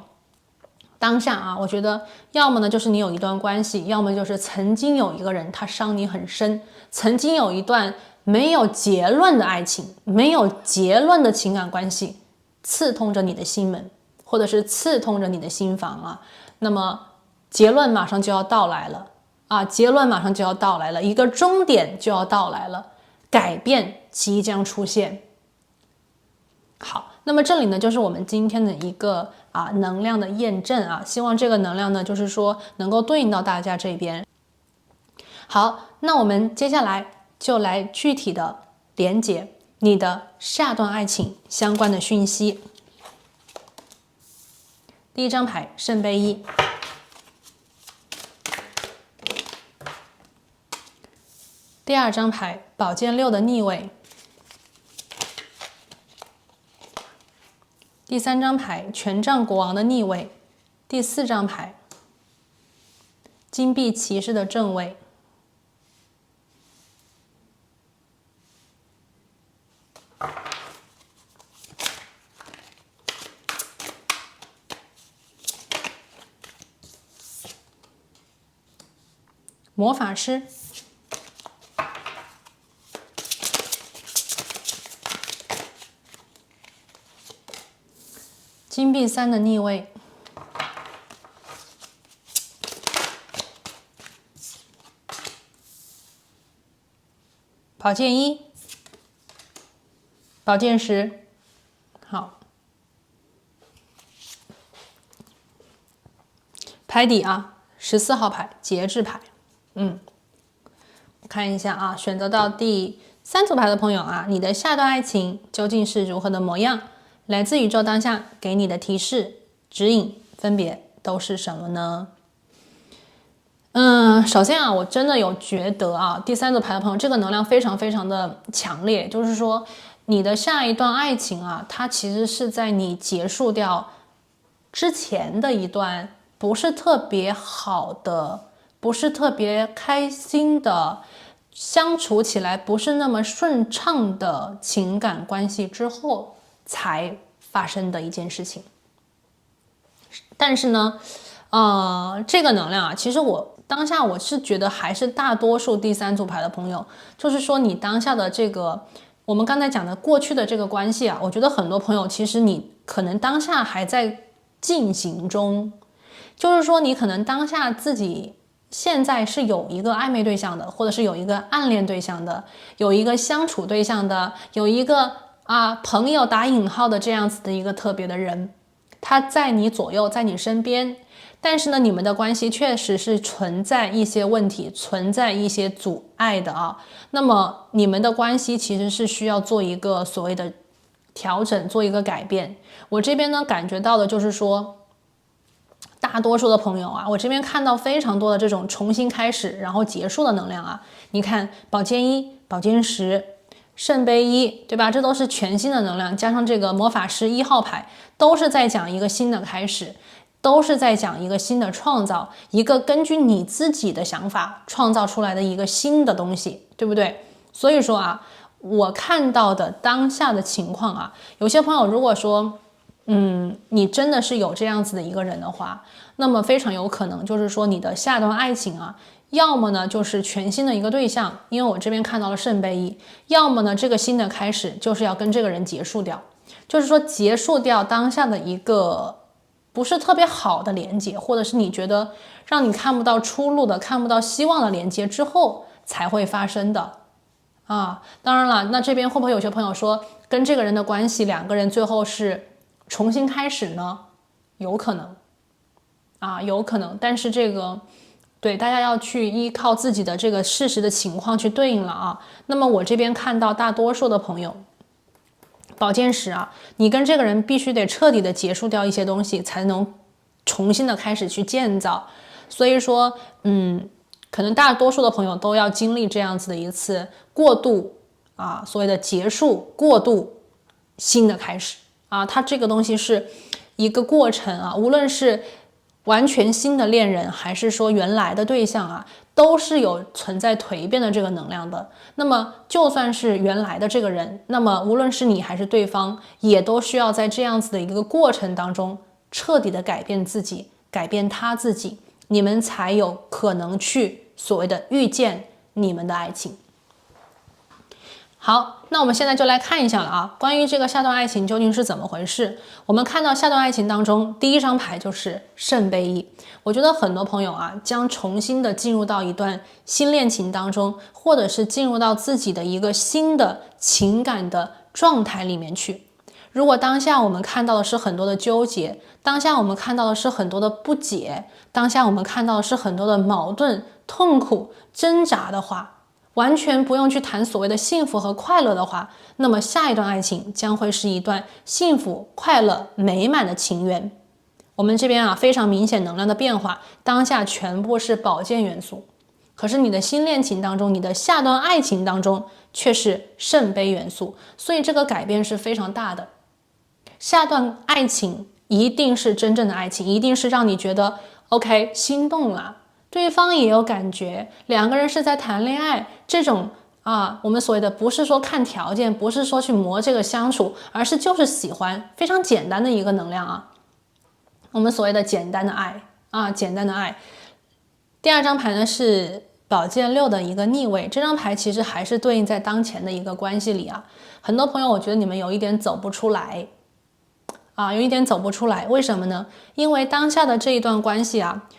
当下啊，我觉得要么呢就是你有一段关系，要么就是曾经有一个人他伤你很深，曾经有一段没有结论的爱情，没有结论的情感关系，刺痛着你的心门，或者是刺痛着你的心房啊。那么结论马上就要到来了啊，结论马上就要到来了，一个终点就要到来了，改变即将出现。好，那么这里呢就是我们今天的一个能量的验证啊，希望这个能量呢就是说能够对应到大家这边。好，那我们接下来就来具体的连接你的下段爱情相关的讯息。第一张牌圣杯一，第二张牌宝剑六的逆位，第三张牌权杖国王的逆位，第四张牌金币骑士的正位。魔法师，金币三的逆位，宝剑一，宝剑十。好，牌底啊，14号牌节制牌。看一下啊，选择到第三组牌的朋友啊，你的下段爱情究竟是如何的模样？来自宇宙当下给你的提示指引分别都是什么呢？首先啊，我真的有觉得啊，第三组牌的朋友这个能量非常非常的强烈，就是说你的下一段爱情啊，它其实是在你结束掉之前的一段不是特别好的，不是特别开心的，相处起来不是那么顺畅的情感关系之后才发生的一件事情。但是呢，这个能量啊，其实我当下我是觉得还是大多数第三组牌的朋友，就是说你当下的这个我们刚才讲的过去的这个关系啊，我觉得很多朋友其实你可能当下还在进行中，就是说你可能当下自己现在是有一个暧昧对象的，或者是有一个暗恋对象的，有一个相处对象的，有一个朋友打引号的这样子的一个特别的人，他在你左右，在你身边，但是呢，你们的关系确实是存在一些问题，存在一些阻碍的啊。那么你们的关系其实是需要做一个所谓的调整，做一个改变。我这边呢感觉到的就是说，大多数的朋友啊，我这边看到非常多的这种重新开始然后结束的能量啊。你看宝剑一、宝剑十、圣杯一，对吧？这都是全新的能量，加上这个魔法师1号牌，都是在讲一个新的开始，都是在讲一个新的创造，一个根据你自己的想法创造出来的一个新的东西，对不对？所以说啊，我看到的当下的情况啊，有些朋友如果说你真的是有这样子的一个人的话，那么非常有可能就是说你的下段爱情啊，要么呢就是全新的一个对象，因为我这边看到了圣杯一，要么呢这个新的开始就是要跟这个人结束掉，就是说结束掉当下的一个不是特别好的连接，或者是你觉得让你看不到出路的、看不到希望的连接之后才会发生的啊。当然了，那这边会不会有些朋友说，跟这个人的关系，两个人最后是重新开始呢？有可能啊，有可能，但是这个对大家要去依靠自己的这个事实的情况去对应了啊。那么我这边看到大多数的朋友，宝剑十啊，你跟这个人必须得彻底的结束掉一些东西，才能重新的开始去建造。所以说，可能大多数的朋友都要经历这样子的一次过渡啊，所谓的结束、过渡、新的开始啊，它这个东西是一个过程啊，无论是完全新的恋人，还是说原来的对象啊，都是有存在蜕变的这个能量的。那么就算是原来的这个人，那么无论是你还是对方，也都需要在这样子的一个过程当中彻底的改变自己，改变他自己，你们才有可能去所谓的遇见你们的爱情。好，那我们现在就来看一下了啊，关于这个下段爱情究竟是怎么回事。我们看到下段爱情当中，第一张牌就是圣杯一。我觉得很多朋友啊，将重新的进入到一段新恋情当中，或者是进入到自己的一个新的情感的状态里面去。如果当下我们看到的是很多的纠结，当下我们看到的是很多的不解，当下我们看到的是很多的矛盾、痛苦、挣扎的话，完全不用去谈所谓的幸福和快乐的话，那么下一段爱情将会是一段幸福、快乐、美满的情缘。我们这边啊，非常明显能量的变化，当下全部是宝剑元素，可是你的新恋情当中，你的下段爱情当中却是圣杯元素，所以这个改变是非常大的。下段爱情一定是真正的爱情，一定是让你觉得 OK 心动了，对方也有感觉，两个人是在谈恋爱，这种啊，我们所谓的不是说看条件，不是说去磨这个相处，而是就是喜欢，非常简单的一个能量啊。我们所谓的简单的爱啊，简单的爱。第二张牌呢是宝剑六的一个逆位，这张牌其实还是对应在当前的一个关系里啊。很多朋友，我觉得你们有一点走不出来啊，有一点走不出来，为什么呢？因为当下的这一段关系啊，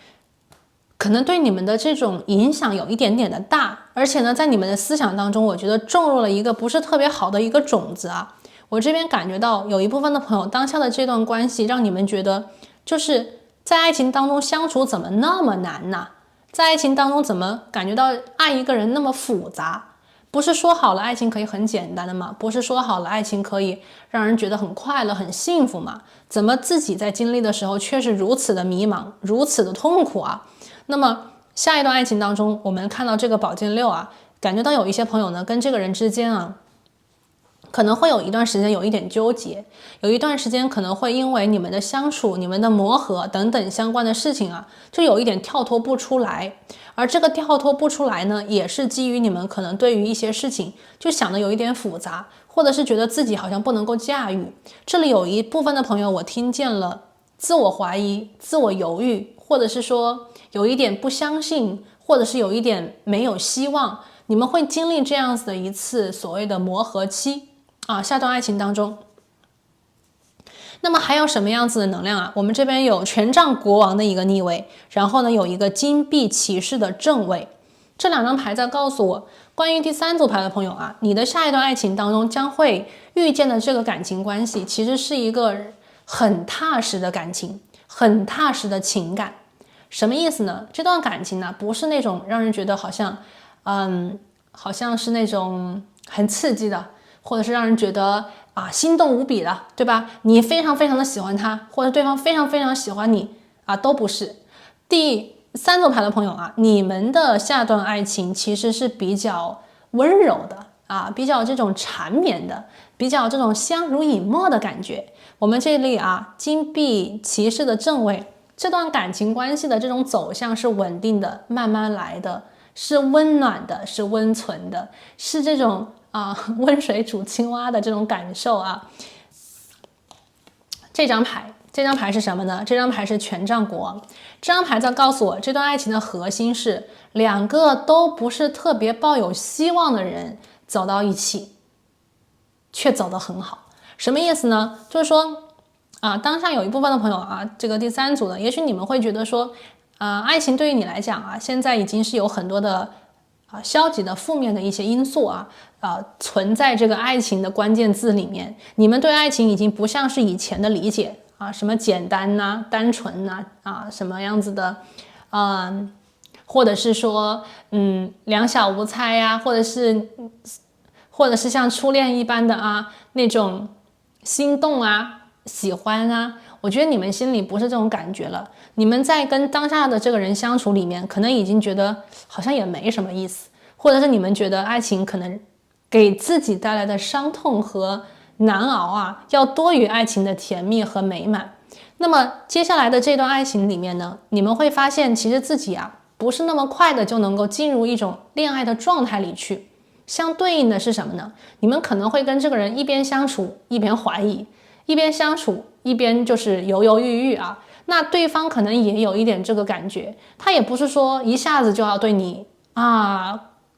可能对你们的这种影响有一点点的大，而且呢，在你们的思想当中，我觉得种入了一个不是特别好的一个种子啊。我这边感觉到有一部分的朋友，当下的这段关系让你们觉得，就是在爱情当中相处怎么那么难呢？在爱情当中怎么感觉到爱一个人那么复杂？不是说好了爱情可以很简单的吗？不是说好了爱情可以让人觉得很快乐、很幸福吗？怎么自己在经历的时候却是如此的迷茫、如此的痛苦啊？那么下一段爱情当中，我们看到这个宝剑六啊，感觉到有一些朋友呢，跟这个人之间啊，可能会有一段时间有一点纠结，有一段时间可能会因为你们的相处、你们的磨合等等相关的事情啊，就有一点跳脱不出来。而这个跳脱不出来呢，也是基于你们可能对于一些事情就想的有一点复杂，或者是觉得自己好像不能够驾驭。这里有一部分的朋友，我听见了自我怀疑、自我犹豫，或者是说有一点不相信，或者是有一点没有希望。你们会经历这样子的一次所谓的磨合期啊，下段爱情当中。那么还有什么样子的能量啊？我们这边有权杖国王的一个逆位，然后呢有一个金币骑士的正位。这两张牌在告诉我，关于第三组牌的朋友啊，你的下一段爱情当中将会遇见的这个感情关系，其实是一个很踏实的感情，很踏实的情感。什么意思呢？这段感情呢，不是那种让人觉得好像是那种很刺激的，或者是让人觉得啊心动无比的，对吧？你非常非常的喜欢他，或者对方非常非常喜欢你啊，都不是。第三组牌的朋友啊，你们的下段爱情其实是比较温柔的啊，比较这种缠绵的，比较这种相濡以沫的感觉。我们这里啊，金币骑士的正位，这段感情关系的这种走向是稳定的，慢慢来的，是温暖的，是温存的，是这种温水煮青蛙的这种感受啊。这张牌是什么呢？这张牌是权杖国王。这张牌在告诉我，这段爱情的核心是两个都不是特别抱有希望的人走到一起，却走得很好。什么意思呢？就是说当下有一部分的朋友这个第三组的，也许你们会觉得说爱情对于你来讲现在已经是有很多的消极的负面的一些因素存在这个爱情的关键字里面，你们对爱情已经不像是以前的理解什么简单单纯什么样子的或者是说两小无猜或者是像初恋一般的那种心动喜欢我觉得你们心里不是这种感觉了，你们在跟当下的这个人相处里面，可能已经觉得好像也没什么意思，或者是你们觉得爱情可能给自己带来的伤痛和难熬要多于爱情的甜蜜和美满。那么接下来的这段爱情里面呢，你们会发现其实自己不是那么快的就能够进入一种恋爱的状态里去。相对应的是什么呢？你们可能会跟这个人一边相处一边怀疑，一边相处一边就是犹犹豫豫那对方可能也有一点这个感觉，他也不是说一下子就要对你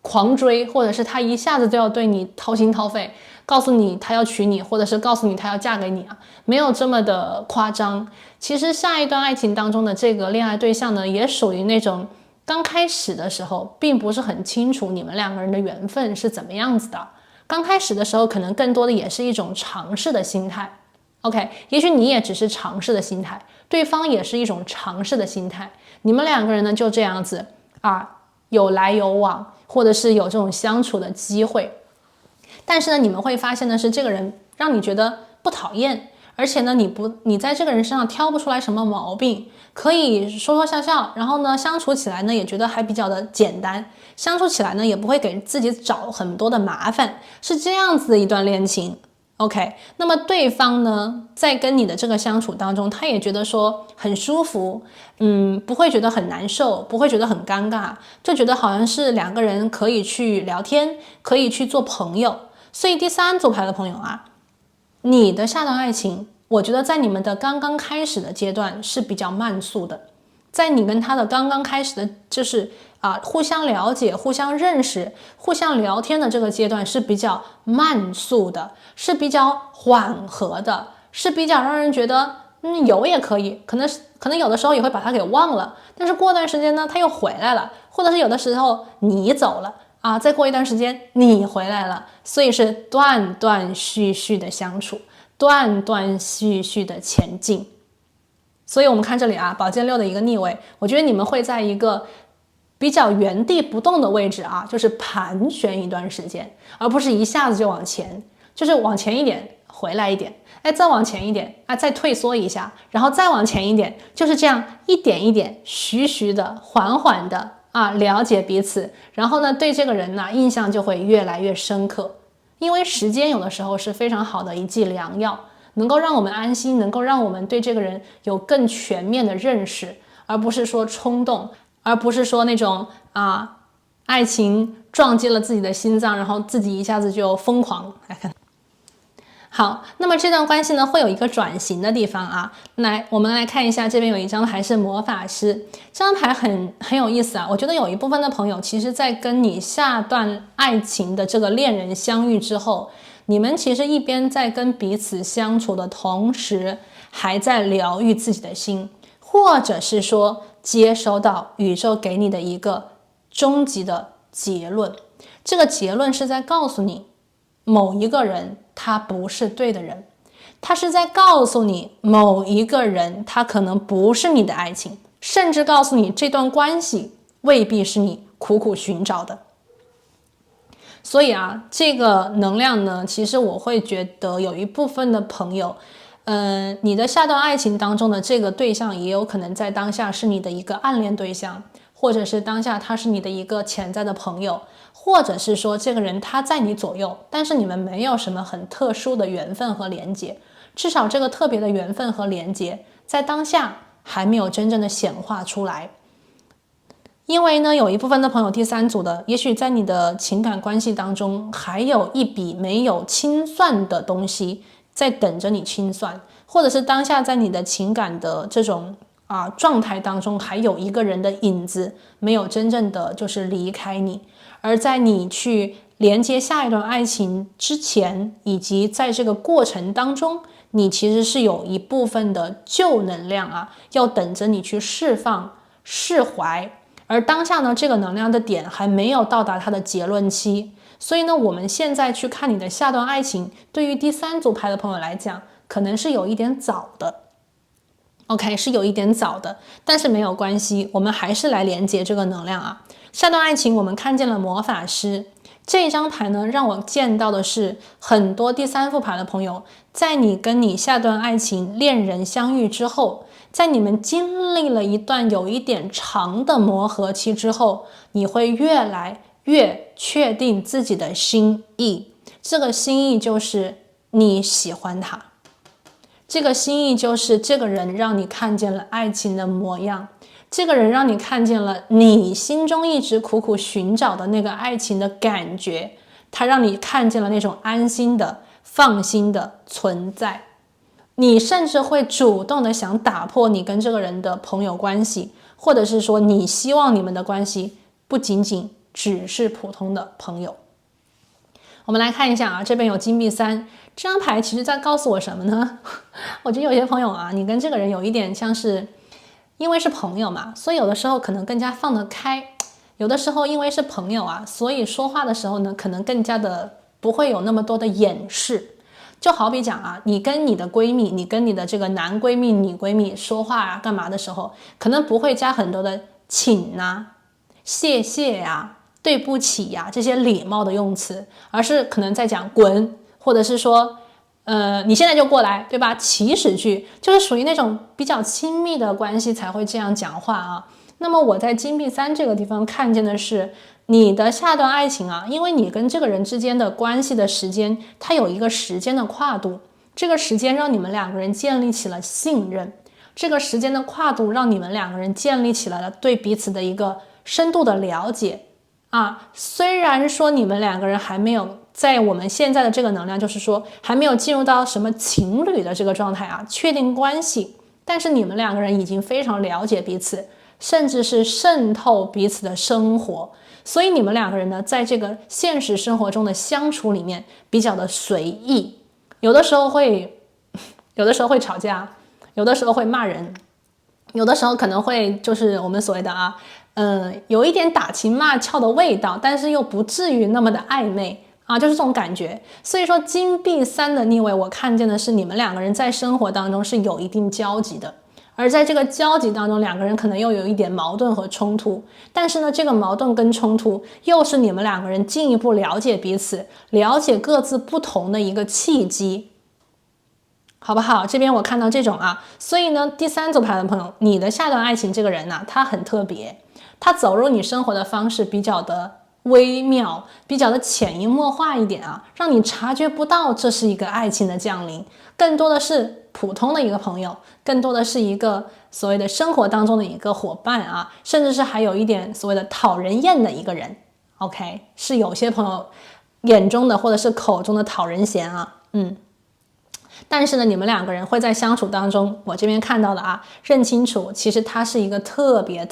狂追，或者是他一下子就要对你掏心掏肺，告诉你他要娶你，或者是告诉你他要嫁给你没有这么的夸张。其实下一段爱情当中的这个恋爱对象呢，也属于那种刚开始的时候并不是很清楚你们两个人的缘分是怎么样子的，刚开始的时候可能更多的也是一种尝试的心态。OK， 也许你也只是尝试的心态，对方也是一种尝试的心态，你们两个人呢就这样子有来有往，或者是有这种相处的机会。但是呢，你们会发现的是，这个人让你觉得不讨厌，而且呢，你在这个人身上挑不出来什么毛病，可以说说笑笑，然后呢，相处起来呢也觉得还比较的简单，相处起来呢也不会给自己找很多的麻烦，是这样子的一段恋情。OK， 那么对方呢，在跟你的这个相处当中，他也觉得说很舒服，不会觉得很难受，不会觉得很尴尬，就觉得好像是两个人可以去聊天，可以去做朋友。所以第三组牌的朋友你的下段爱情，我觉得在你们的刚刚开始的阶段是比较慢速的，在你跟他的刚刚开始的就是互相了解、互相认识、互相聊天的这个阶段是比较慢速的，是比较缓和的，是比较让人觉得有也可以，可能有的时候也会把他给忘了，但是过段时间呢他又回来了，或者是有的时候你走了再过一段时间你回来了，所以是断断续续的相处，断断续续的前进。所以我们看这里宝剑六的一个逆位，我觉得你们会在一个比较原地不动的位置就是盘旋一段时间，而不是一下子就往前，就是往前一点回来一点，再往前一点再退缩一下，然后再往前一点，就是这样一点一点徐徐的缓缓的了解彼此，然后呢对这个人印象就会越来越深刻。因为时间有的时候是非常好的一剂良药，能够让我们安心，能够让我们对这个人有更全面的认识，而不是说冲动，而不是说那种爱情撞击了自己的心脏，然后自己一下子就疯狂。好，那么这段关系呢会有一个转型的地方我们来看一下，这边有一张牌是魔法师，这张牌很有意思我觉得有一部分的朋友其实在跟你下段爱情的这个恋人相遇之后，你们其实一边在跟彼此相处的同时，还在疗愈自己的心，或者是说接收到宇宙给你的一个终极的结论。这个结论是在告诉你某一个人他不是对的人，他是在告诉你某一个人他可能不是你的爱情，甚至告诉你这段关系未必是你苦苦寻找的。所以这个能量呢，其实我会觉得有一部分的朋友你的下段爱情当中的这个对象也有可能在当下是你的一个暗恋对象，或者是当下他是你的一个潜在的朋友，或者是说这个人他在你左右，但是你们没有什么很特殊的缘分和连结，至少这个特别的缘分和连结在当下还没有真正的显化出来。因为呢，有一部分的朋友第三组的，也许在你的情感关系当中还有一笔没有清算的东西在等着你清算，或者是当下在你的情感的这种状态当中还有一个人的影子没有真正的就是离开你，而在你去连接下一段爱情之前，以及在这个过程当中，你其实是有一部分的旧能量啊，要等着你去释放、释怀，而当下呢，这个能量的点还没有到达它的结论期，所以呢，我们现在去看你的下段爱情，对于第三组牌的朋友来讲，可能是有一点早的。OK， 是有一点早的，但是没有关系，我们还是来连接这个能量啊。下段爱情，我们看见了魔法师这一张牌呢，让我见到的是很多第三副牌的朋友，在你跟你下段爱情恋人相遇之后，在你们经历了一段有一点长的磨合期之后，你会越来越确定自己的心意。这个心意就是你喜欢他。这个心意就是这个人让你看见了爱情的模样，这个人让你看见了你心中一直苦苦寻找的那个爱情的感觉，他让你看见了那种安心的、放心的存在。你甚至会主动的想打破你跟这个人的朋友关系，或者是说你希望你们的关系不仅仅只是普通的朋友。我们来看一下啊，这边有金币3，这张牌其实在告诉我什么呢？我觉得有些朋友啊，你跟这个人有一点像是，因为是朋友嘛，所以有的时候可能更加放得开，有的时候因为是朋友啊，所以说话的时候呢，可能更加的不会有那么多的掩饰。就好比讲啊，你跟你的闺蜜，你跟你的这个男闺蜜、女闺蜜说话啊，干嘛的时候，可能不会加很多的请啊、谢谢呀、对不起呀这些礼貌的用词，而是可能在讲滚，或者是说你现在就过来，对吧？祈使句，就是属于那种比较亲密的关系才会这样讲话啊。那么我在金币3这个地方看见的是你的下段爱情啊，因为你跟这个人之间的关系的时间，它有一个时间的跨度，这个时间让你们两个人建立起了信任，这个时间的跨度让你们两个人建立起来了对彼此的一个深度的了解啊。虽然说你们两个人还没有在我们现在的这个能量，就是说还没有进入到什么情侣的这个状态啊，确定关系，但是你们两个人已经非常了解彼此，甚至是渗透彼此的生活，所以你们两个人呢，在这个现实生活中的相处里面比较的随意，有的时候会吵架，有的时候会骂人，有的时候可能会就是我们所谓的有一点打情骂俏的味道，但是又不至于那么的暧昧啊，就是这种感觉。所以说金币3的逆位，我看见的是你们两个人在生活当中是有一定交集的，而在这个交集当中，两个人可能又有一点矛盾和冲突，但是呢，这个矛盾跟冲突又是你们两个人进一步了解彼此、了解各自不同的一个契机，好不好？这边我看到这种啊，所以呢，第3组牌的朋友，你的下段爱情这个人呢，他很特别，他走入你生活的方式比较的微妙，比较的潜移默化一点啊，让你察觉不到这是一个爱情的降临，更多的是普通的一个朋友，更多的是一个所谓的生活当中的一个伙伴啊，甚至是还有一点所谓的讨人厌的一个人。 OK， 是有些朋友眼中的或者是口中的讨人嫌啊。但是呢，你们两个人会在相处当中，我这边看到的啊，认清楚其实他是一个特别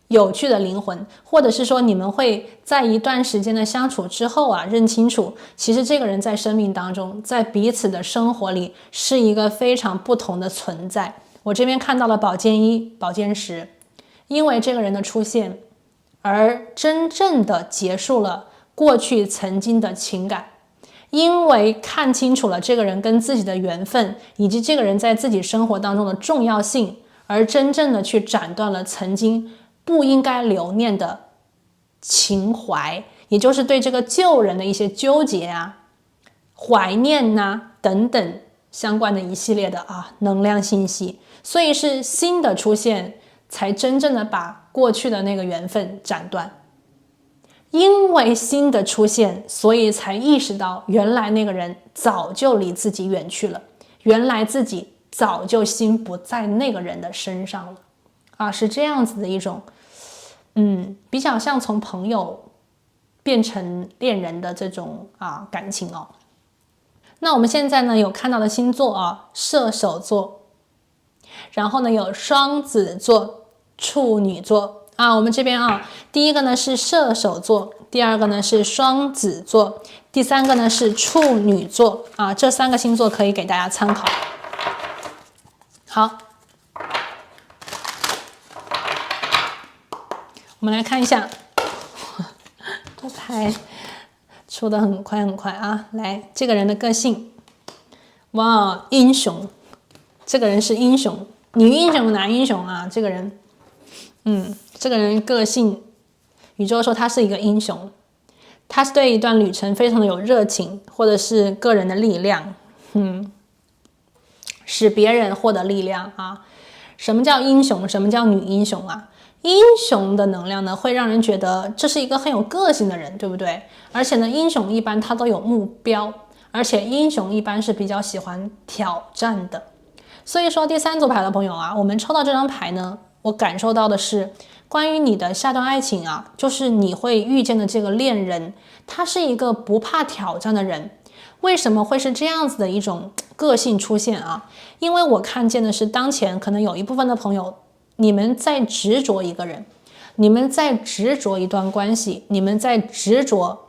有趣的灵魂，或者是说你们会在一段时间的相处之后啊，认清楚其实这个人在生命当中，在彼此的生活里是一个非常不同的存在。我这边看到了宝剑1、宝剑10，因为这个人的出现而真正的结束了过去曾经的情感，因为看清楚了这个人跟自己的缘分，以及这个人在自己生活当中的重要性，而真正的去斩断了曾经不应该留念的情怀，也就是对这个旧人的一些纠结啊、怀念啊等等相关的一系列的能量信息，所以是新的出现才真正的把过去的那个缘分斩断。因为新的出现，所以才意识到原来那个人早就离自己远去了，原来自己早就心不在那个人的身上了是这样子的一种比较像从朋友变成恋人的这种感情哦。那我们现在呢有看到的星座射手座，然后呢有双子座、处女座我们这边第一个呢是射手座，第二个呢是双子座，第3个呢是处女座啊，这3个星座可以给大家参考。好，我们来看一下，这牌出的很快啊！来，这个人的个性，哇，英雄，这个人是英雄，女英雄男英雄啊，这个人，这个人个性，宇宙说他是一个英雄，他是对一段旅程非常的有热情，或者是个人的力量，使别人获得力量啊。什么叫英雄？什么叫女英雄啊？英雄的能量呢，会让人觉得这是一个很有个性的人，对不对？而且呢，英雄一般他都有目标，而且英雄一般是比较喜欢挑战的。所以说第3组牌的朋友啊，我们抽到这张牌呢，我感受到的是关于你的下段爱情啊，就是你会遇见的这个恋人，他是一个不怕挑战的人。为什么会是这样子的一种个性出现啊？因为我看见的是当前可能有一部分的朋友，你们在执着一个人，你们在执着一段关系，你们在执着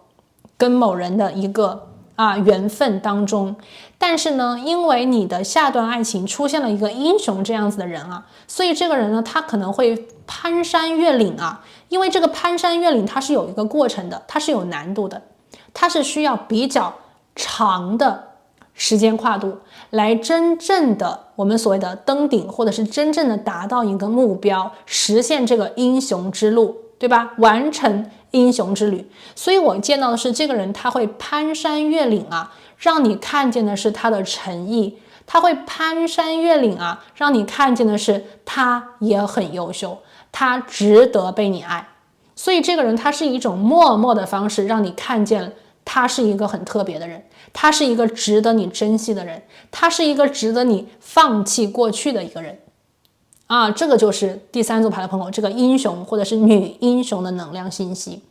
跟某人的一个缘分当中，但是呢，因为你的下段爱情出现了一个英雄这样子的人啊，所以这个人呢，他可能会攀山越岭啊，因为这个攀山越岭它是有一个过程的，它是有难度的，它是需要比较长的时间跨度来真正的我们所谓的登顶，或者是真正的达到一个目标，实现这个英雄之路，对吧？完成英雄之旅。所以我见到的是这个人他会攀山越岭啊，让你看见的是他的诚意，他会攀山越岭啊，让你看见的是他也很优秀，他值得被你爱。所以这个人他是以一种默默的方式让你看见他是一个很特别的人，他是一个值得你珍惜的人，他是一个值得你放弃过去的一个人啊，这个就是第3组牌的朋友，这个英雄或者是女英雄的能量信息。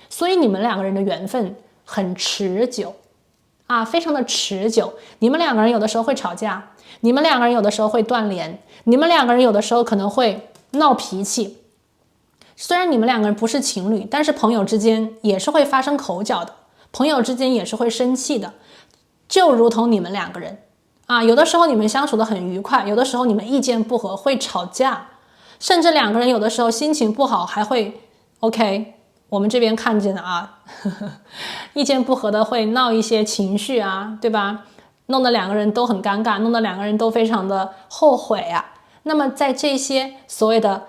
所以你们2个人的缘分很持久啊，非常的持久。你们2个人有的时候会吵架，你们2个人有的时候会断联，你们2个人有的时候可能会闹脾气。虽然你们2个人不是情侣，但是朋友之间也是会发生口角的，朋友之间也是会生气的，就如同你们2个人啊，有的时候你们相处的很愉快，有的时候你们意见不合会吵架，甚至2个人有的时候心情不好还会 OK， 我们这边看见的啊，意见不合的会闹一些情绪啊，对吧？弄得2个人都很尴尬，弄得2个人都非常的后悔啊。那么在这些所谓的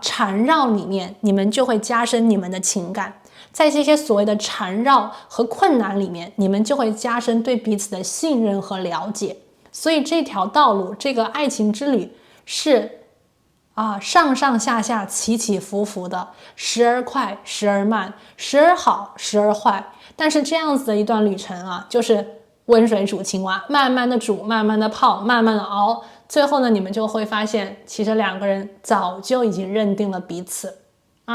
缠绕里面，你们就会加深你们的情感，在这些所谓的缠绕和困难里面，你们就会加深对彼此的信任和了解。所以这条道路，这个爱情之旅是上上下下起起伏伏的，时而快时而慢，时而好时而坏，但是这样子的一段旅程啊，就是温水煮青蛙，慢慢的煮，慢慢的泡，慢慢的熬，最后呢，你们就会发现其实2个人早就已经认定了彼此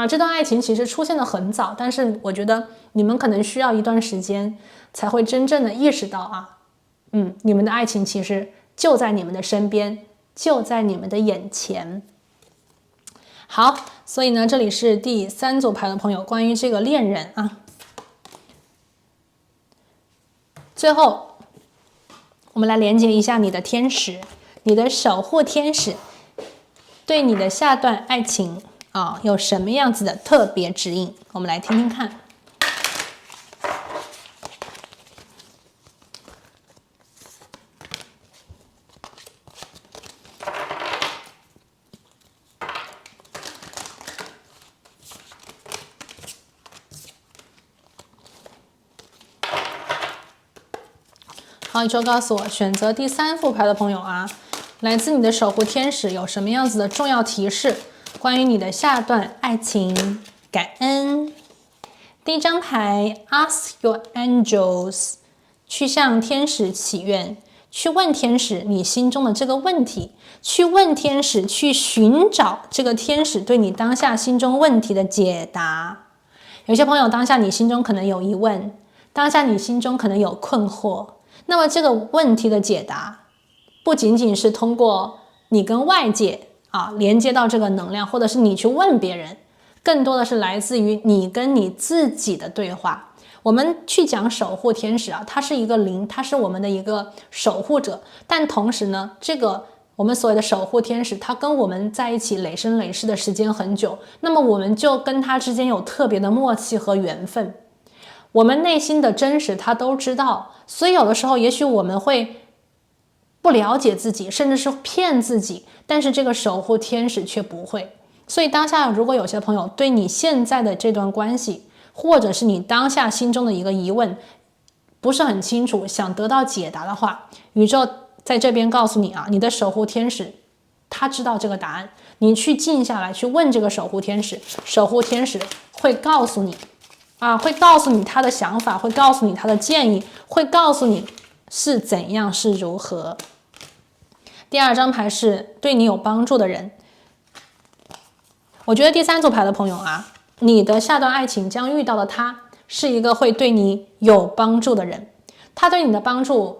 这段爱情其实出现的很早，但是我觉得你们可能需要一段时间才会真正的意识到你们的爱情其实就在你们的身边，就在你们的眼前。好，所以呢，这里是第3组牌的朋友关于这个恋人最后我们来连接一下你的天使，你的守护天使对你的下段爱情有什么样子的特别指引，我们来听听看。好，宇宙告诉我，选择第3副牌的朋友来自你的守护天使有什么样子的重要提示，关于你的下段爱情。感恩。第1张牌 Ask your angels， 去向天使祈愿，去问天使你心中的这个问题，去问天使，去寻找这个天使对你当下心中问题的解答。有些朋友当下你心中可能有疑问，当下你心中可能有困惑，那么这个问题的解答不仅仅是通过你跟外界连接到这个能量，或者是你去问别人，更多的是来自于你跟你自己的对话。我们去讲守护天使啊，它是一个灵，它是我们的一个守护者，但同时呢，这个我们所谓的守护天使，它跟我们在一起累生累世的时间很久，那么我们就跟它之间有特别的默契和缘分，我们内心的真实它都知道，所以有的时候也许我们会不了解自己，甚至是骗自己，但是这个守护天使却不会。所以当下如果有些朋友对你现在的这段关系，或者是你当下心中的一个疑问不是很清楚，想得到解答的话，宇宙在这边告诉你啊，你的守护天使他知道这个答案，你去静下来去问这个守护天使，守护天使会告诉你会告诉你他的想法，会告诉你他的建议，会告诉你是怎样是如何。第二张牌是对你有帮助的人，我觉得第三组牌的朋友啊，你的下段爱情将遇到的他是一个会对你有帮助的人，他对你的帮助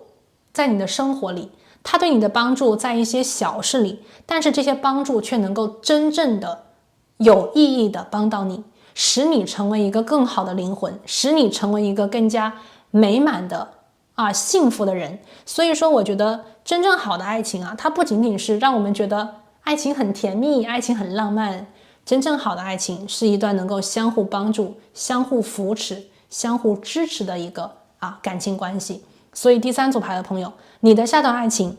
在你的生活里，他对你的帮助在一些小事里，但是这些帮助却能够真正的有意义的帮到你，使你成为一个更好的灵魂，使你成为一个更加美满的幸福的人。所以说我觉得真正好的爱情啊，它不仅仅是让我们觉得爱情很甜蜜，爱情很浪漫，真正好的爱情是一段能够相互帮助、相互扶持、相互支持的一个感情关系。所以第三组牌的朋友，你的下段爱情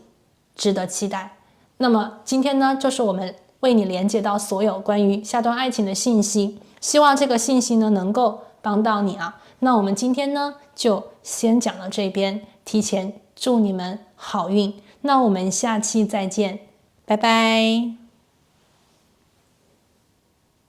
值得期待。那么今天呢，就是我们为你连接到所有关于下段爱情的信息，希望这个信息呢能够帮到你啊。那我们今天呢就先讲到这边，提前祝你们好运。那我们下期再见，拜拜。